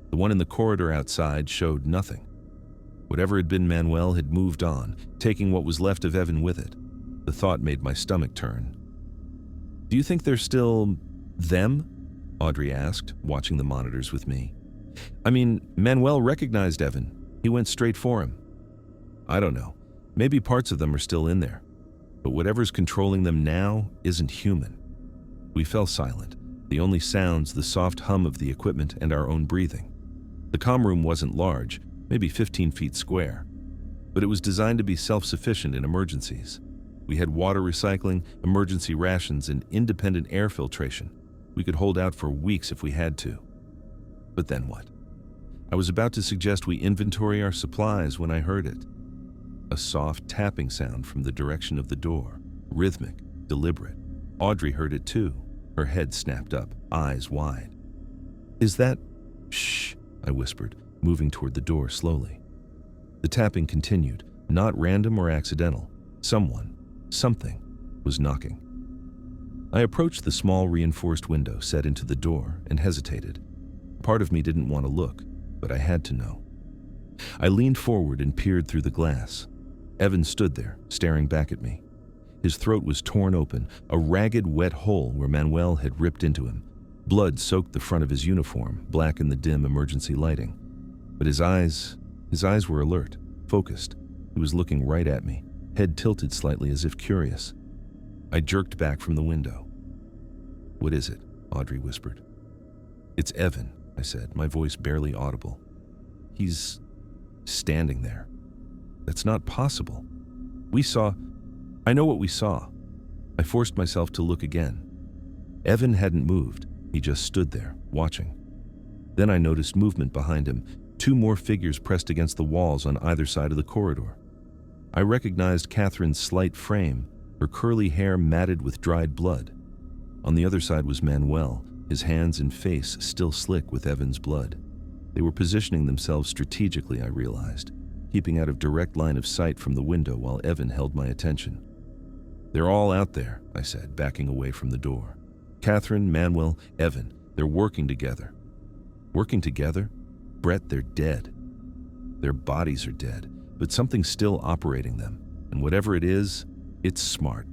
The one in the corridor outside showed nothing. Whatever had been Manuel had moved on, taking what was left of Evan with it. The thought made my stomach turn. "Do you think they're still them?" Audrey asked, watching the monitors with me. "I mean, Manuel recognized Evan. He went straight for him." "I don't know. Maybe parts of them are still in there. But whatever's controlling them now isn't human." We fell silent, the only sounds the soft hum of the equipment and our own breathing. The comm room wasn't large, maybe 15 feet square, but it was designed to be self-sufficient in emergencies. We had water recycling, emergency rations, and independent air filtration. We could hold out for weeks if we had to. But then what? I was about to suggest we inventory our supplies when I heard it. A soft tapping sound from the direction of the door, rhythmic, deliberate. Audrey heard it too. Her head snapped up, eyes wide. "Is that—" "Shh," I whispered, moving toward the door slowly. The tapping continued, not random or accidental. Someone, something, was knocking. I approached the small reinforced window set into the door and hesitated. Part of me didn't want to look, but I had to know. I leaned forward and peered through the glass. Evan stood there, staring back at me. His throat was torn open, a ragged, wet hole where Manuel had ripped into him. Blood soaked the front of his uniform, black in the dim emergency lighting. But his eyes were alert, focused. He was looking right at me, head tilted slightly as if curious. I jerked back from the window. "What is it?" Audrey whispered. "It's Evan," I said, my voice barely audible. "He's standing there. That's not possible. I know what we saw." I forced myself to look again. Evan hadn't moved. He just stood there, watching. Then I noticed movement behind him, 2 more figures pressed against the walls on either side of the corridor. I recognized Catherine's slight frame, her curly hair matted with dried blood. On the other side was Manuel, his hands and face still slick with Evan's blood. They were positioning themselves strategically, I realized, keeping out of direct line of sight from the window while Evan held my attention. "They're all out there," I said, backing away from the door. "Catherine, Manuel, Evan, they're working together." "Working together? Brett, they're dead. Their bodies are dead, but something's still operating them, and whatever it is, it's smart."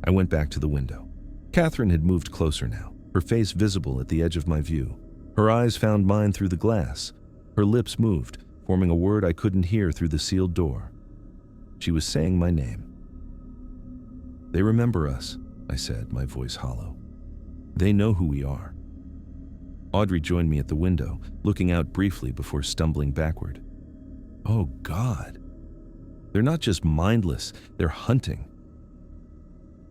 I went back to the window. Catherine had moved closer now, her face visible at the edge of my view. Her eyes found mine through the glass. Her lips moved, forming a word I couldn't hear through the sealed door. She was saying my name. "They remember us," I said, my voice hollow. "They know who we are." Audrey joined me at the window, looking out briefly before stumbling backward. "Oh, God. They're not just mindless, they're hunting."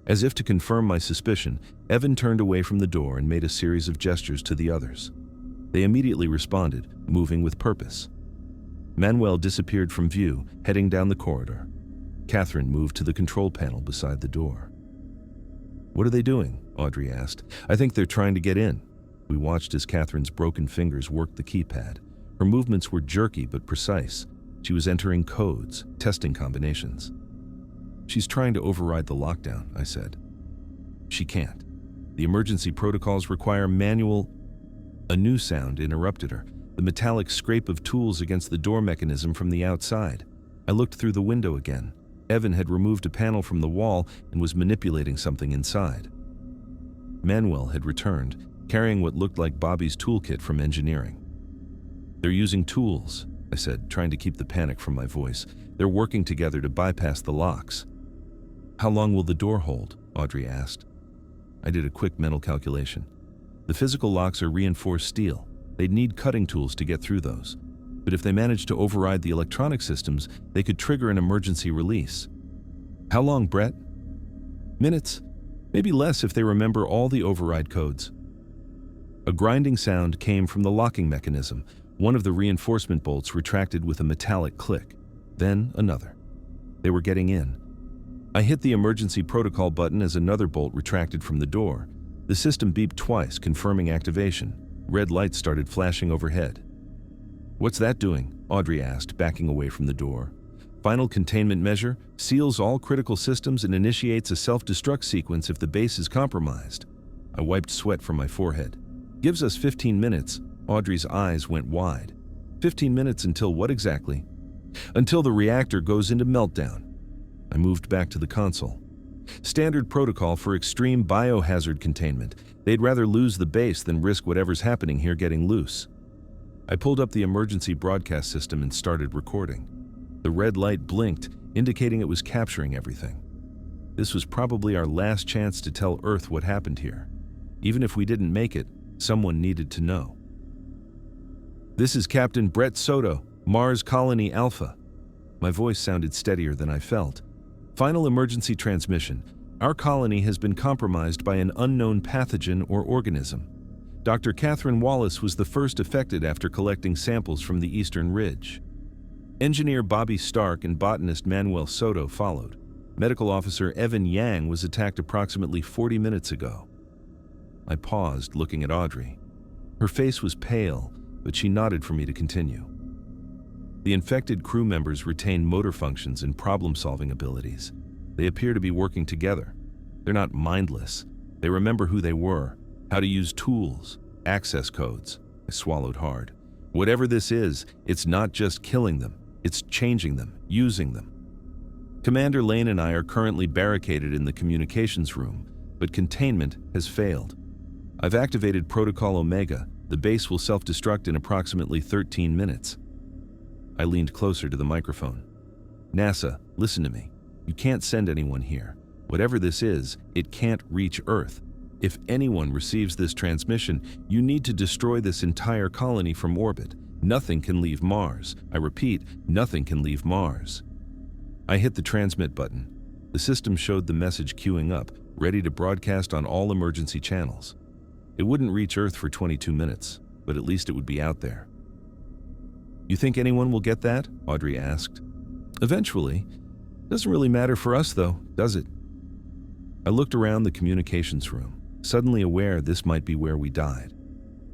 As if to confirm my suspicion, Evan turned away from the door and made a series of gestures to the others. They immediately responded, moving with purpose. Manuel disappeared from view, heading down the corridor. Catherine moved to the control panel beside the door. "What are they doing?" Audrey asked. "I think they're trying to get in." We watched as Catherine's broken fingers worked the keypad. Her movements were jerky but precise. She was entering codes, testing combinations. "She's trying to override the lockdown," I said. "She can't. The emergency protocols require manual—" A new sound interrupted her, the metallic scrape of tools against the door mechanism from the outside. I looked through the window again. Evan had removed a panel from the wall and was manipulating something inside. Manuel had returned, carrying what looked like Bobby's toolkit from engineering. "They're using tools," I said, trying to keep the panic from my voice. "They're working together to bypass the locks." "How long will the door hold?" Audrey asked. I did a quick mental calculation. The physical locks are reinforced steel. They'd need cutting tools to get through those. but if they managed to override the electronic systems, they could trigger an emergency release. How long, Brett? Minutes. Maybe less if they remember all the override codes. A grinding sound came from the locking mechanism. One of the reinforcement bolts retracted with a metallic click. Then another. They were getting in. I hit the emergency protocol button as another bolt retracted from the door. The system beeped twice, confirming activation. Red lights started flashing overhead. "What's that doing?" Audrey asked, backing away from the door. "Final containment measure, seals all critical systems and initiates a self-destruct sequence if the base is compromised." I wiped sweat from my forehead. "Gives us 15 minutes. Audrey's eyes went wide. 15 minutes until what exactly? "Until the reactor goes into meltdown." I moved back to the console. "Standard protocol for extreme biohazard containment. They'd rather lose the base than risk whatever's happening here getting loose." I pulled up the emergency broadcast system and started recording. The red light blinked, indicating it was capturing everything. This was probably our last chance to tell Earth what happened here. Even if we didn't make it, someone needed to know. "This is Captain Brett Soto, Mars Colony Alpha." My voice sounded steadier than I felt. "Final emergency transmission. Our colony has been compromised by an unknown pathogen or organism. Dr. Catherine Wallace was the first affected after collecting samples from the Eastern Ridge. Engineer Bobby Stark and botanist Manuel Soto followed. Medical officer Evan Yang was attacked approximately 40 minutes ago." I paused, looking at Audrey. Her face was pale, but she nodded for me to continue. "The infected crew members retain motor functions and problem-solving abilities. They appear to be working together. They're not mindless. They remember who they were, how to use tools, access codes." I swallowed hard. "Whatever this is, it's not just killing them. It's changing them, using them." Commander Lane and I are currently barricaded in the communications room, but containment has failed. I've activated Protocol Omega. The base will self-destruct in approximately 13 minutes. I leaned closer to the microphone. "NASA, listen to me. You can't send anyone here. Whatever this is, it can't reach Earth. If anyone receives this transmission, you need to destroy this entire colony from orbit. Nothing can leave Mars. I repeat, nothing can leave Mars." I hit the transmit button. The system showed the message queuing up, ready to broadcast on all emergency channels. It wouldn't reach Earth for 22 minutes, but at least it would be out there. "You think anyone will get that?" Audrey asked. "Eventually. Doesn't really matter for us though, does it?" I looked around the communications room, suddenly aware this might be where we died.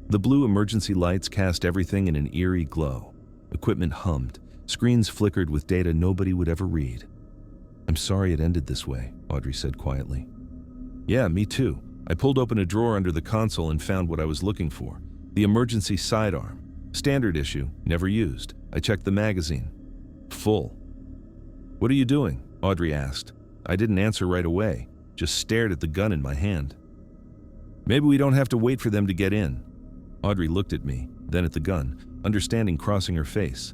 The blue emergency lights cast everything in an eerie glow. Equipment hummed. Screens flickered with data nobody would ever read. "I'm sorry it ended this way," Audrey said quietly. "Yeah, me too." I pulled open a drawer under the console and found what I was looking for. The emergency sidearm. Standard issue, never used. I checked the magazine. Full. "What are you doing?" Audrey asked. I didn't answer right away, just stared at the gun in my hand. "Maybe we don't have to wait for them to get in." Audrey looked at me, then at the gun, understanding crossing her face.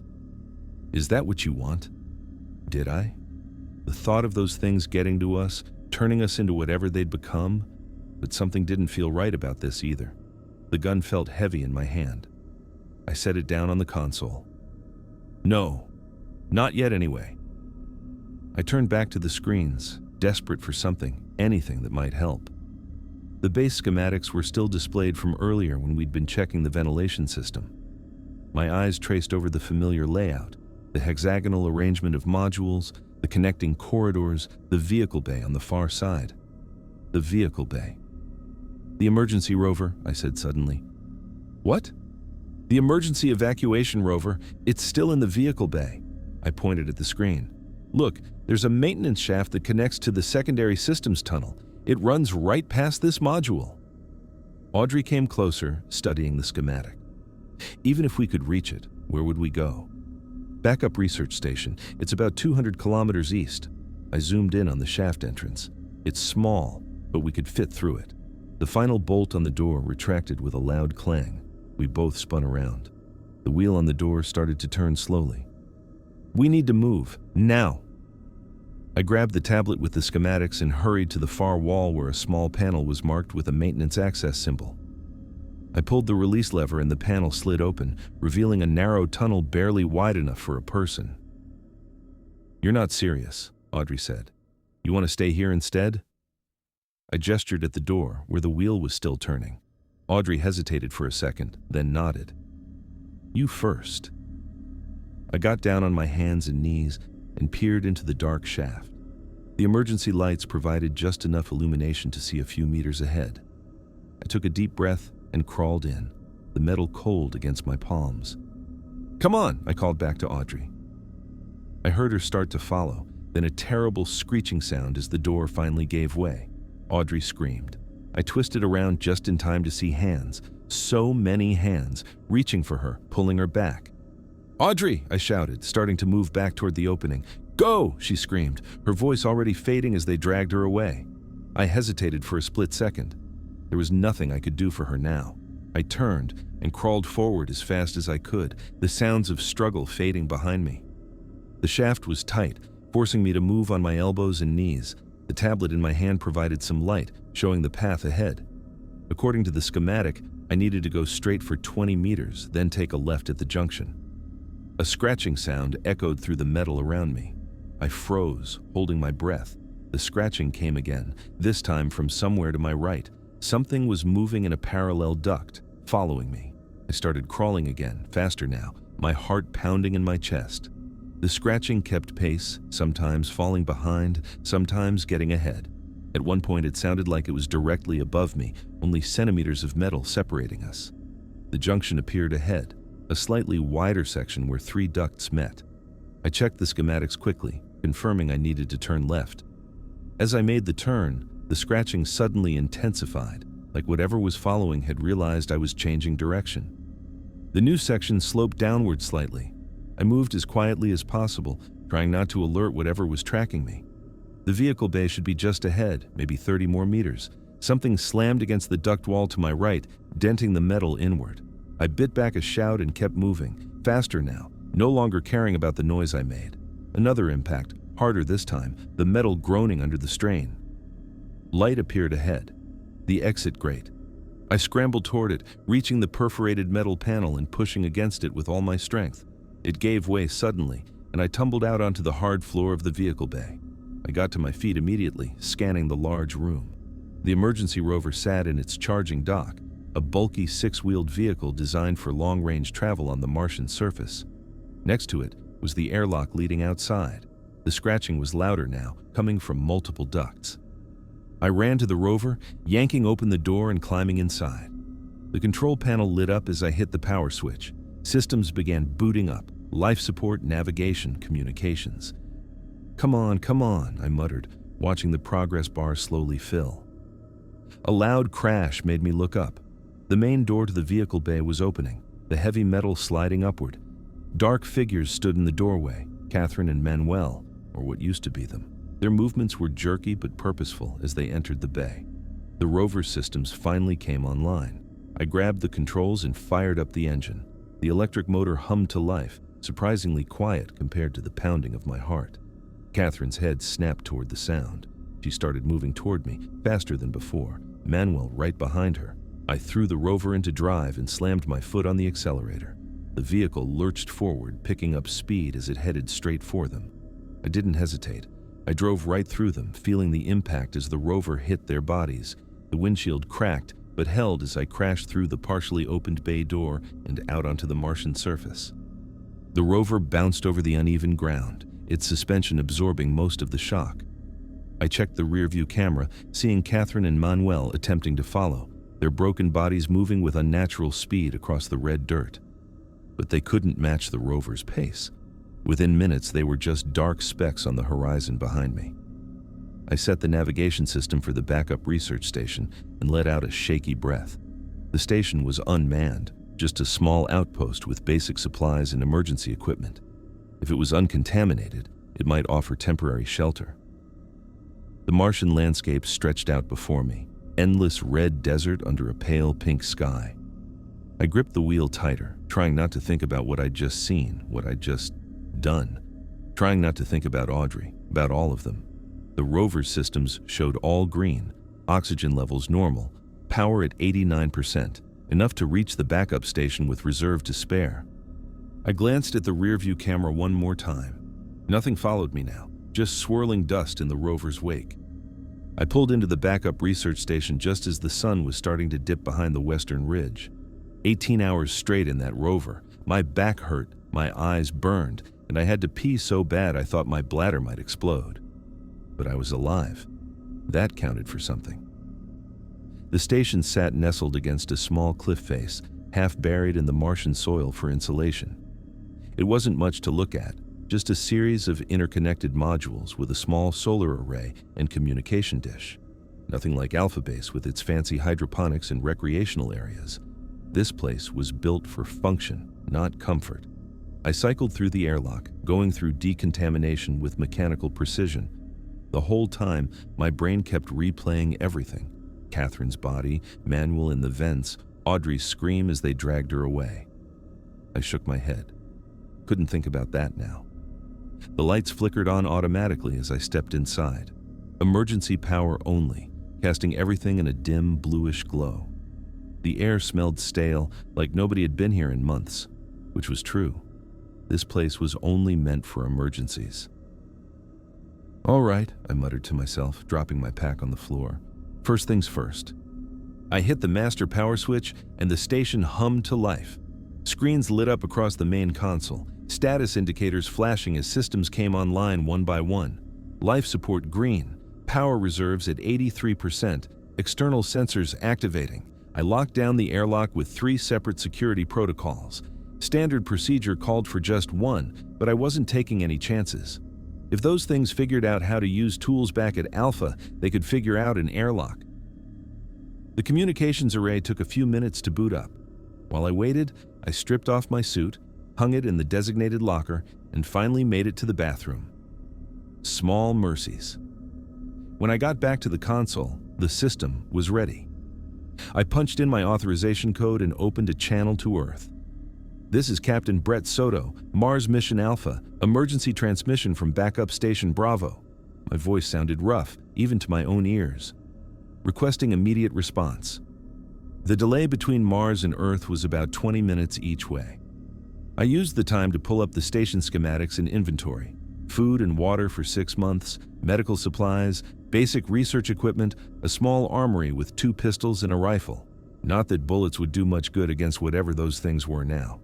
"Is that what you want?" Did I? The thought of those things getting to us, turning us into whatever they'd become, but something didn't feel right about this either. The gun felt heavy in my hand. I set it down on the console. "No, not yet anyway." I turned back to the screens, desperate for something, anything that might help. The base schematics were still displayed from earlier when we'd been checking the ventilation system. My eyes traced over the familiar layout, the hexagonal arrangement of modules, the connecting corridors, the vehicle bay on the far side. The vehicle bay. "The emergency rover," I said suddenly. "What?" "The emergency evacuation rover. It's still in the vehicle bay." I pointed at the screen. "Look, there's a maintenance shaft that connects to the secondary systems tunnel. It runs right past this module." Audrey came closer, studying the schematic. "Even if we could reach it, where would we go?" "Backup research station. It's about 200 kilometers east." I zoomed in on the shaft entrance. It's small, but we could fit through it. The final bolt on the door retracted with a loud clang. We both spun around. The wheel on the door started to turn slowly. "We need to move, now." I grabbed the tablet with the schematics and hurried to the far wall where a small panel was marked with a maintenance access symbol. I pulled the release lever and the panel slid open, revealing a narrow tunnel barely wide enough for a person. "You're not serious," Audrey said. "You want to stay here instead?" I gestured at the door, where the wheel was still turning. Audrey hesitated for a second, then nodded. "You first." I got down on my hands and knees and peered into the dark shaft. The emergency lights provided just enough illumination to see a few meters ahead. I took a deep breath and crawled in, the metal cold against my palms. "Come on," I called back to Audrey. I heard her start to follow, then a terrible screeching sound as the door finally gave way. Audrey screamed. I twisted around just in time to see hands, so many hands, reaching for her, pulling her back. "Audrey!" I shouted, starting to move back toward the opening. "Go!" she screamed, her voice already fading as they dragged her away. I hesitated for a split second. There was nothing I could do for her now. I turned and crawled forward as fast as I could, the sounds of struggle fading behind me. The shaft was tight, forcing me to move on my elbows and knees. The tablet in my hand provided some light, showing the path ahead. According to the schematic, I needed to go straight for 20 meters, then take a left at the junction. A scratching sound echoed through the metal around me. I froze, holding my breath. The scratching came again, this time from somewhere to my right. Something was moving in a parallel duct, following me. I started crawling again, faster now, my heart pounding in my chest. The scratching kept pace, sometimes falling behind, sometimes getting ahead. At one point it sounded like it was directly above me, only centimeters of metal separating us. The junction appeared ahead, a slightly wider section where 3 ducts met. I checked the schematics quickly, confirming I needed to turn left. As I made the turn, the scratching suddenly intensified, like whatever was following had realized I was changing direction. The new section sloped downward slightly. I moved as quietly as possible, trying not to alert whatever was tracking me. The vehicle bay should be just ahead, maybe 30 more meters. Something slammed against the duct wall to my right, denting the metal inward. I bit back a shout and kept moving, faster now, no longer caring about the noise I made. Another impact, harder this time, the metal groaning under the strain. Light appeared ahead. The exit grate. I scrambled toward it, reaching the perforated metal panel and pushing against it with all my strength. It gave way suddenly, and I tumbled out onto the hard floor of the vehicle bay. I got to my feet immediately, scanning the large room. The emergency rover sat in its charging dock, a bulky 6-wheeled vehicle designed for long-range travel on the Martian surface. Next to it was the airlock leading outside. The scratching was louder now, coming from multiple ducts. I ran to the rover, yanking open the door and climbing inside. The control panel lit up as I hit the power switch. Systems began booting up, life support, navigation, communications. Come on," I muttered, watching the progress bar slowly fill. A loud crash made me look up. The main door to the vehicle bay was opening, the heavy metal sliding upward. Dark figures stood in the doorway, Catherine and Manuel, or what used to be them. Their movements were jerky but purposeful as they entered the bay. The rover systems finally came online. I grabbed the controls and fired up the engine. The electric motor hummed to life, surprisingly quiet compared to the pounding of my heart. Catherine's head snapped toward the sound. She started moving toward me, faster than before, Manuel right behind her. I threw the rover into drive and slammed my foot on the accelerator. The vehicle lurched forward, picking up speed as it headed straight for them. I didn't hesitate. I drove right through them, feeling the impact as the rover hit their bodies. The windshield cracked, but held as I crashed through the partially opened bay door and out onto the Martian surface. The rover bounced over the uneven ground, its suspension absorbing most of the shock. I checked the rearview camera, seeing Catherine and Manuel attempting to follow, their broken bodies moving with unnatural speed across the red dirt. But they couldn't match the rover's pace. Within minutes, they were just dark specks on the horizon behind me. I set the navigation system for the backup research station and let out a shaky breath. The station was unmanned, just a small outpost with basic supplies and emergency equipment. If it was uncontaminated, it might offer temporary shelter. The Martian landscape stretched out before me, endless red desert under a pale pink sky. I gripped the wheel tighter, trying not to think about what I'd just seen, what I'd just done. Trying not to think about Audrey, about all of them. The rover's systems showed all green, oxygen levels normal, power at 89%, enough to reach the backup station with reserve to spare. I glanced at the rearview camera one more time. Nothing followed me now, just swirling dust in the rover's wake. I pulled into the backup research station just as the sun was starting to dip behind the western ridge. 18 hours straight in that rover. My back hurt, my eyes burned, and I had to pee so bad I thought my bladder might explode. But I was alive. That counted for something. The station sat nestled against a small cliff face, half buried in the Martian soil for insulation. It wasn't much to look at, just a series of interconnected modules with a small solar array and communication dish. Nothing like Alpha Base with its fancy hydroponics and recreational areas. This place was built for function, not comfort. I cycled through the airlock, going through decontamination with mechanical precision. The whole time, my brain kept replaying everything. Catherine's body, Manuel in the vents, Audrey's scream as they dragged her away. I shook my head. Couldn't think about that now. The lights flickered on automatically as I stepped inside. Emergency power only, casting everything in a dim, bluish glow. The air smelled stale, like nobody had been here in months, which was true. This place was only meant for emergencies. "All right," I muttered to myself, dropping my pack on the floor. "First things first." I hit the master power switch, and the station hummed to life. Screens lit up across the main console, status indicators flashing as systems came online one by one. Life support green, power reserves at 83%, external sensors activating. I locked down the airlock with 3 separate security protocols. Standard procedure called for just one, but I wasn't taking any chances. If those things figured out how to use tools back at Alpha, they could figure out an airlock. The communications array took a few minutes to boot up. While I waited, I stripped off my suit, hung it in the designated locker, and finally made it to the bathroom. Small mercies. When I got back to the console, the system was ready. I punched in my authorization code and opened a channel to Earth. "This is Captain Brett Soto, Mars Mission Alpha, emergency transmission from Backup Station Bravo." My voice sounded rough, even to my own ears. "Requesting immediate response." The delay between Mars and Earth was about 20 minutes each way. I used the time to pull up the station schematics and inventory. Food and water for 6 months, medical supplies, basic research equipment, a small armory with 2 pistols and a rifle. Not that bullets would do much good against whatever those things were now.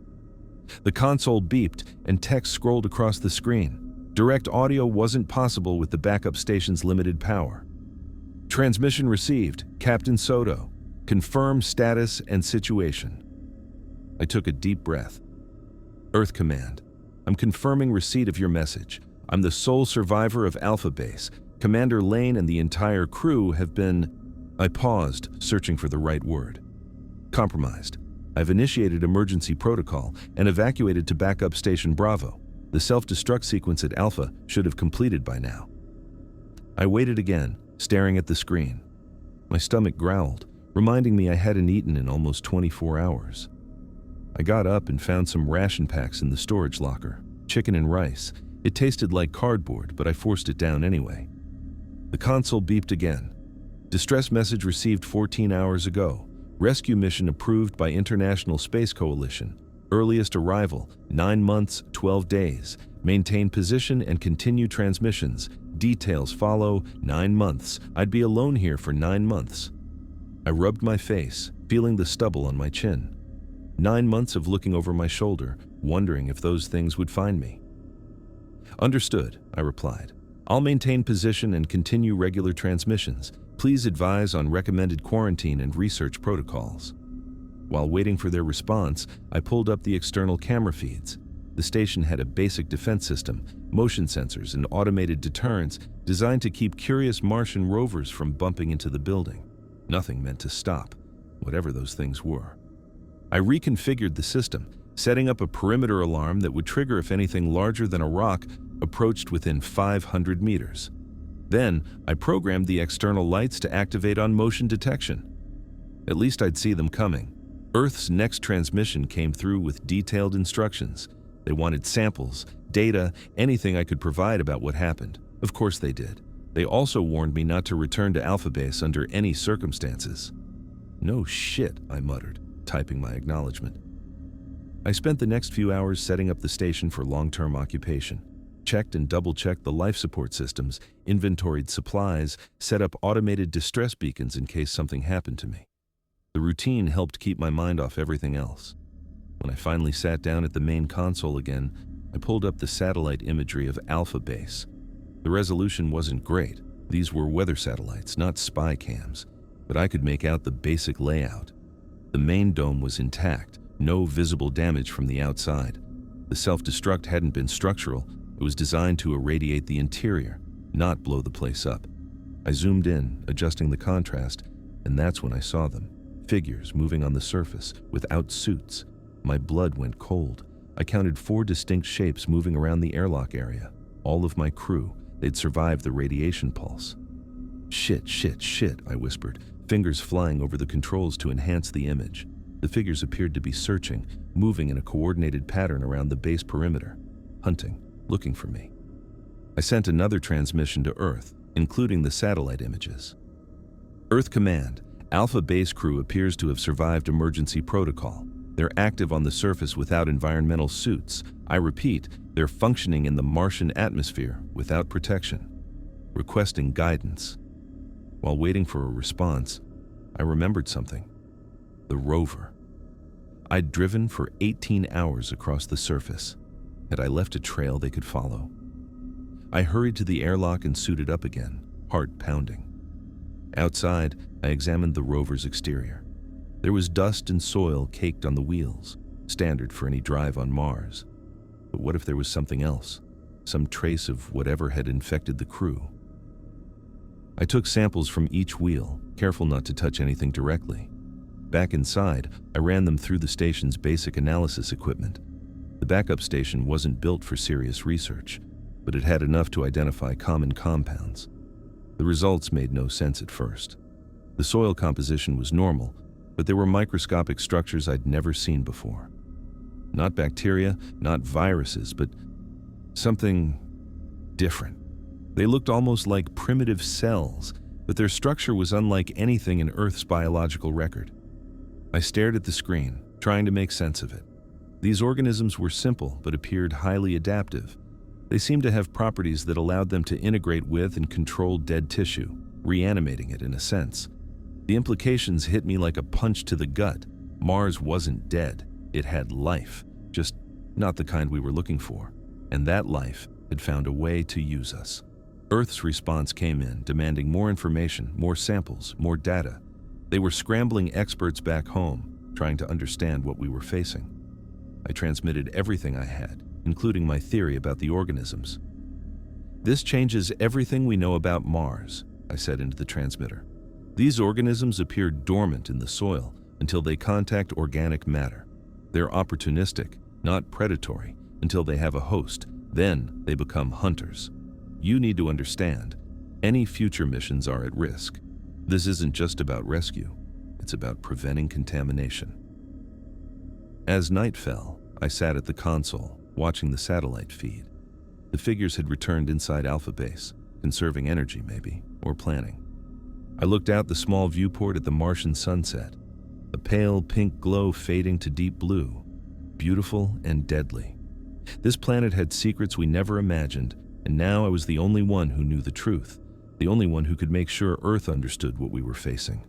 The console beeped and text scrolled across the screen. Direct audio wasn't possible with the backup station's limited power. "Transmission received, Captain Soto. Confirm status and situation." I took a deep breath. "Earth Command. I'm confirming receipt of your message. I'm the sole survivor of Alpha Base. Commander Lane and the entire crew have been..." I paused, searching for the right word. "Compromised. I've initiated emergency protocol and evacuated to Backup Station Bravo. The self-destruct sequence at Alpha should have completed by now." I waited again, staring at the screen. My stomach growled, reminding me I hadn't eaten in almost 24 hours. I got up and found some ration packs in the storage locker. Chicken and rice. It tasted like cardboard, but I forced it down anyway. The console beeped again. "Distress message received 14 hours ago. Rescue mission approved by International Space Coalition. Earliest arrival, 9 months, 12 days. Maintain position and continue transmissions. Details follow, 9 months. I'd be alone here for 9 months." I rubbed my face, feeling the stubble on my chin. 9 months of looking over my shoulder, wondering if those things would find me. "Understood," I replied. "I'll maintain position and continue regular transmissions. Please advise on recommended quarantine and research protocols." While waiting for their response, I pulled up the external camera feeds. The station had a basic defense system, motion sensors, and automated deterrents designed to keep curious Martian rovers from bumping into the building. Nothing meant to stop, whatever those things were. I reconfigured the system, setting up a perimeter alarm that would trigger if anything larger than a rock approached within 500 meters. Then, I programmed the external lights to activate on motion detection. At least I'd see them coming. Earth's next transmission came through with detailed instructions. They wanted samples, data, anything I could provide about what happened. Of course they did. They also warned me not to return to Alpha Base under any circumstances. "No shit," I muttered. typing my acknowledgement. I spent the next few hours setting up the station for long-term occupation, checked and double-checked the life support systems, inventoried supplies, set up automated distress beacons in case something happened to me. The routine helped keep my mind off everything else. When I finally sat down at the main console again, I pulled up the satellite imagery of Alpha Base. The resolution wasn't great. These were weather satellites, not spy cams, but I could make out the basic layout. The main dome was intact, no visible damage from the outside. The self-destruct hadn't been structural. It was designed to irradiate the interior, not blow the place up. I zoomed in, adjusting the contrast, and that's when I saw them. Figures moving on the surface, without suits. My blood went cold. I counted 4 distinct shapes moving around the airlock area. All of my crew. They'd survived the radiation pulse. Shit, shit, shit, I whispered, fingers flying over the controls to enhance the image. The figures appeared to be searching, moving in a coordinated pattern around the base perimeter, hunting, looking for me. I sent another transmission to Earth, including the satellite images. Earth Command, Alpha Base crew appears to have survived emergency protocol. They're active on the surface without environmental suits. I repeat, they're functioning in the Martian atmosphere without protection, requesting guidance. While waiting for a response, I remembered something. The rover. I'd driven for 18 hours across the surface. Had I left a trail they could follow? I hurried to the airlock and suited up again, heart pounding. Outside, I examined the rover's exterior. There was dust and soil caked on the wheels, standard for any drive on Mars. But what if there was something else? Some trace of whatever had infected the crew? I took samples from each wheel, careful not to touch anything directly. Back inside, I ran them through the station's basic analysis equipment. The backup station wasn't built for serious research, but it had enough to identify common compounds. The results made no sense at first. The soil composition was normal, but there were microscopic structures I'd never seen before. Not bacteria, not viruses, but something different. They looked almost like primitive cells, but their structure was unlike anything in Earth's biological record. I stared at the screen, trying to make sense of it. These organisms were simple, but appeared highly adaptive. They seemed to have properties that allowed them to integrate with and control dead tissue, reanimating it in a sense. The implications hit me like a punch to the gut. Mars wasn't dead. It had life, just not the kind we were looking for. And that life had found a way to use us. Earth's response came in, demanding more information, more samples, more data. They were scrambling experts back home, trying to understand what we were facing. I transmitted everything I had, including my theory about the organisms. "This changes everything we know about Mars," I said into the transmitter. "These organisms appear dormant in the soil until they contact organic matter. They're opportunistic, not predatory, until they have a host. Then they become hunters. You need to understand, any future missions are at risk. This isn't just about rescue, it's about preventing contamination." As night fell, I sat at the console, watching the satellite feed. The figures had returned inside Alpha Base, conserving energy maybe, or planning. I looked out the small viewport at the Martian sunset, a pale pink glow fading to deep blue, beautiful and deadly. This planet had secrets we never imagined, and now I was the only one who knew the truth, the only one who could make sure Earth understood what we were facing.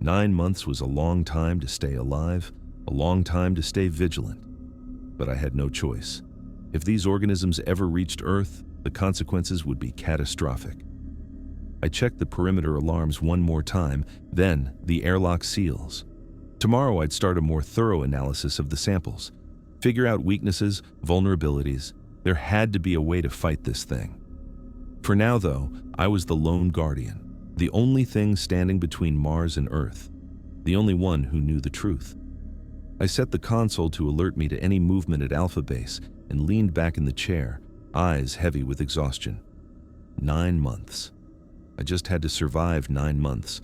9 months was a long time to stay alive, a long time to stay vigilant. But I had no choice. If these organisms ever reached Earth, the consequences would be catastrophic. I checked the perimeter alarms one more time, then the airlock seals. Tomorrow I'd start a more thorough analysis of the samples, figure out weaknesses, vulnerabilities. There had to be a way to fight this thing. For now, though, I was the lone guardian, the only thing standing between Mars and Earth, the only one who knew the truth. I set the console to alert me to any movement at Alpha Base and leaned back in the chair, eyes heavy with exhaustion. 9 months. I just had to survive 9 months,